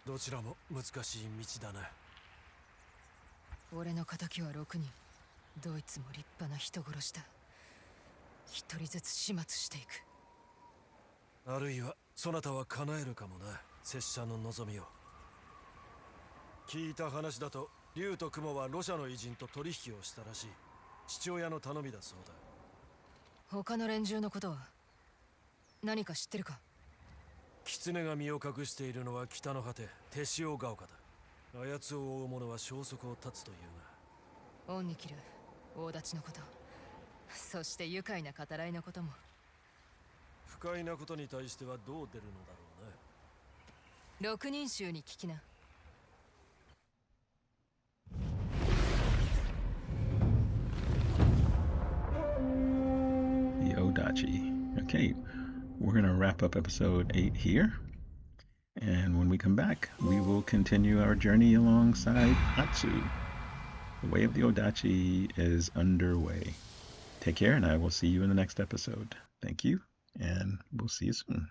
J: どちらも難しい道だな。
B: 俺の敵は6人。どいつも立派な人殺しだ。一人ずつ始末していく。
J: あるいはそなたは叶えるかもな、拙者の望みを。聞いた話だと竜と雲はロシアの偉人と取引をしたらしい。父親の頼みだそうだ。
B: 他の連中のことは何か知ってるか。
J: 狐が身を隠しているのは北の果て手塩ヶ丘だ。あやつを追う者は消息を絶つというが。
B: 恩に着る大立ちのこと、そして愉快な語らいのことも。
J: 不快なことに対してはどう出るのだろうね。
B: 六人衆に聞きな。
A: The Odachi. Okay, we're going to wrap up episode 8 here. And when we come back, we will continue our journey alongside Atsu. The way of the Odachi is underway. Take care, and I will see you in the next episode. Thank you, and we'll see you soon.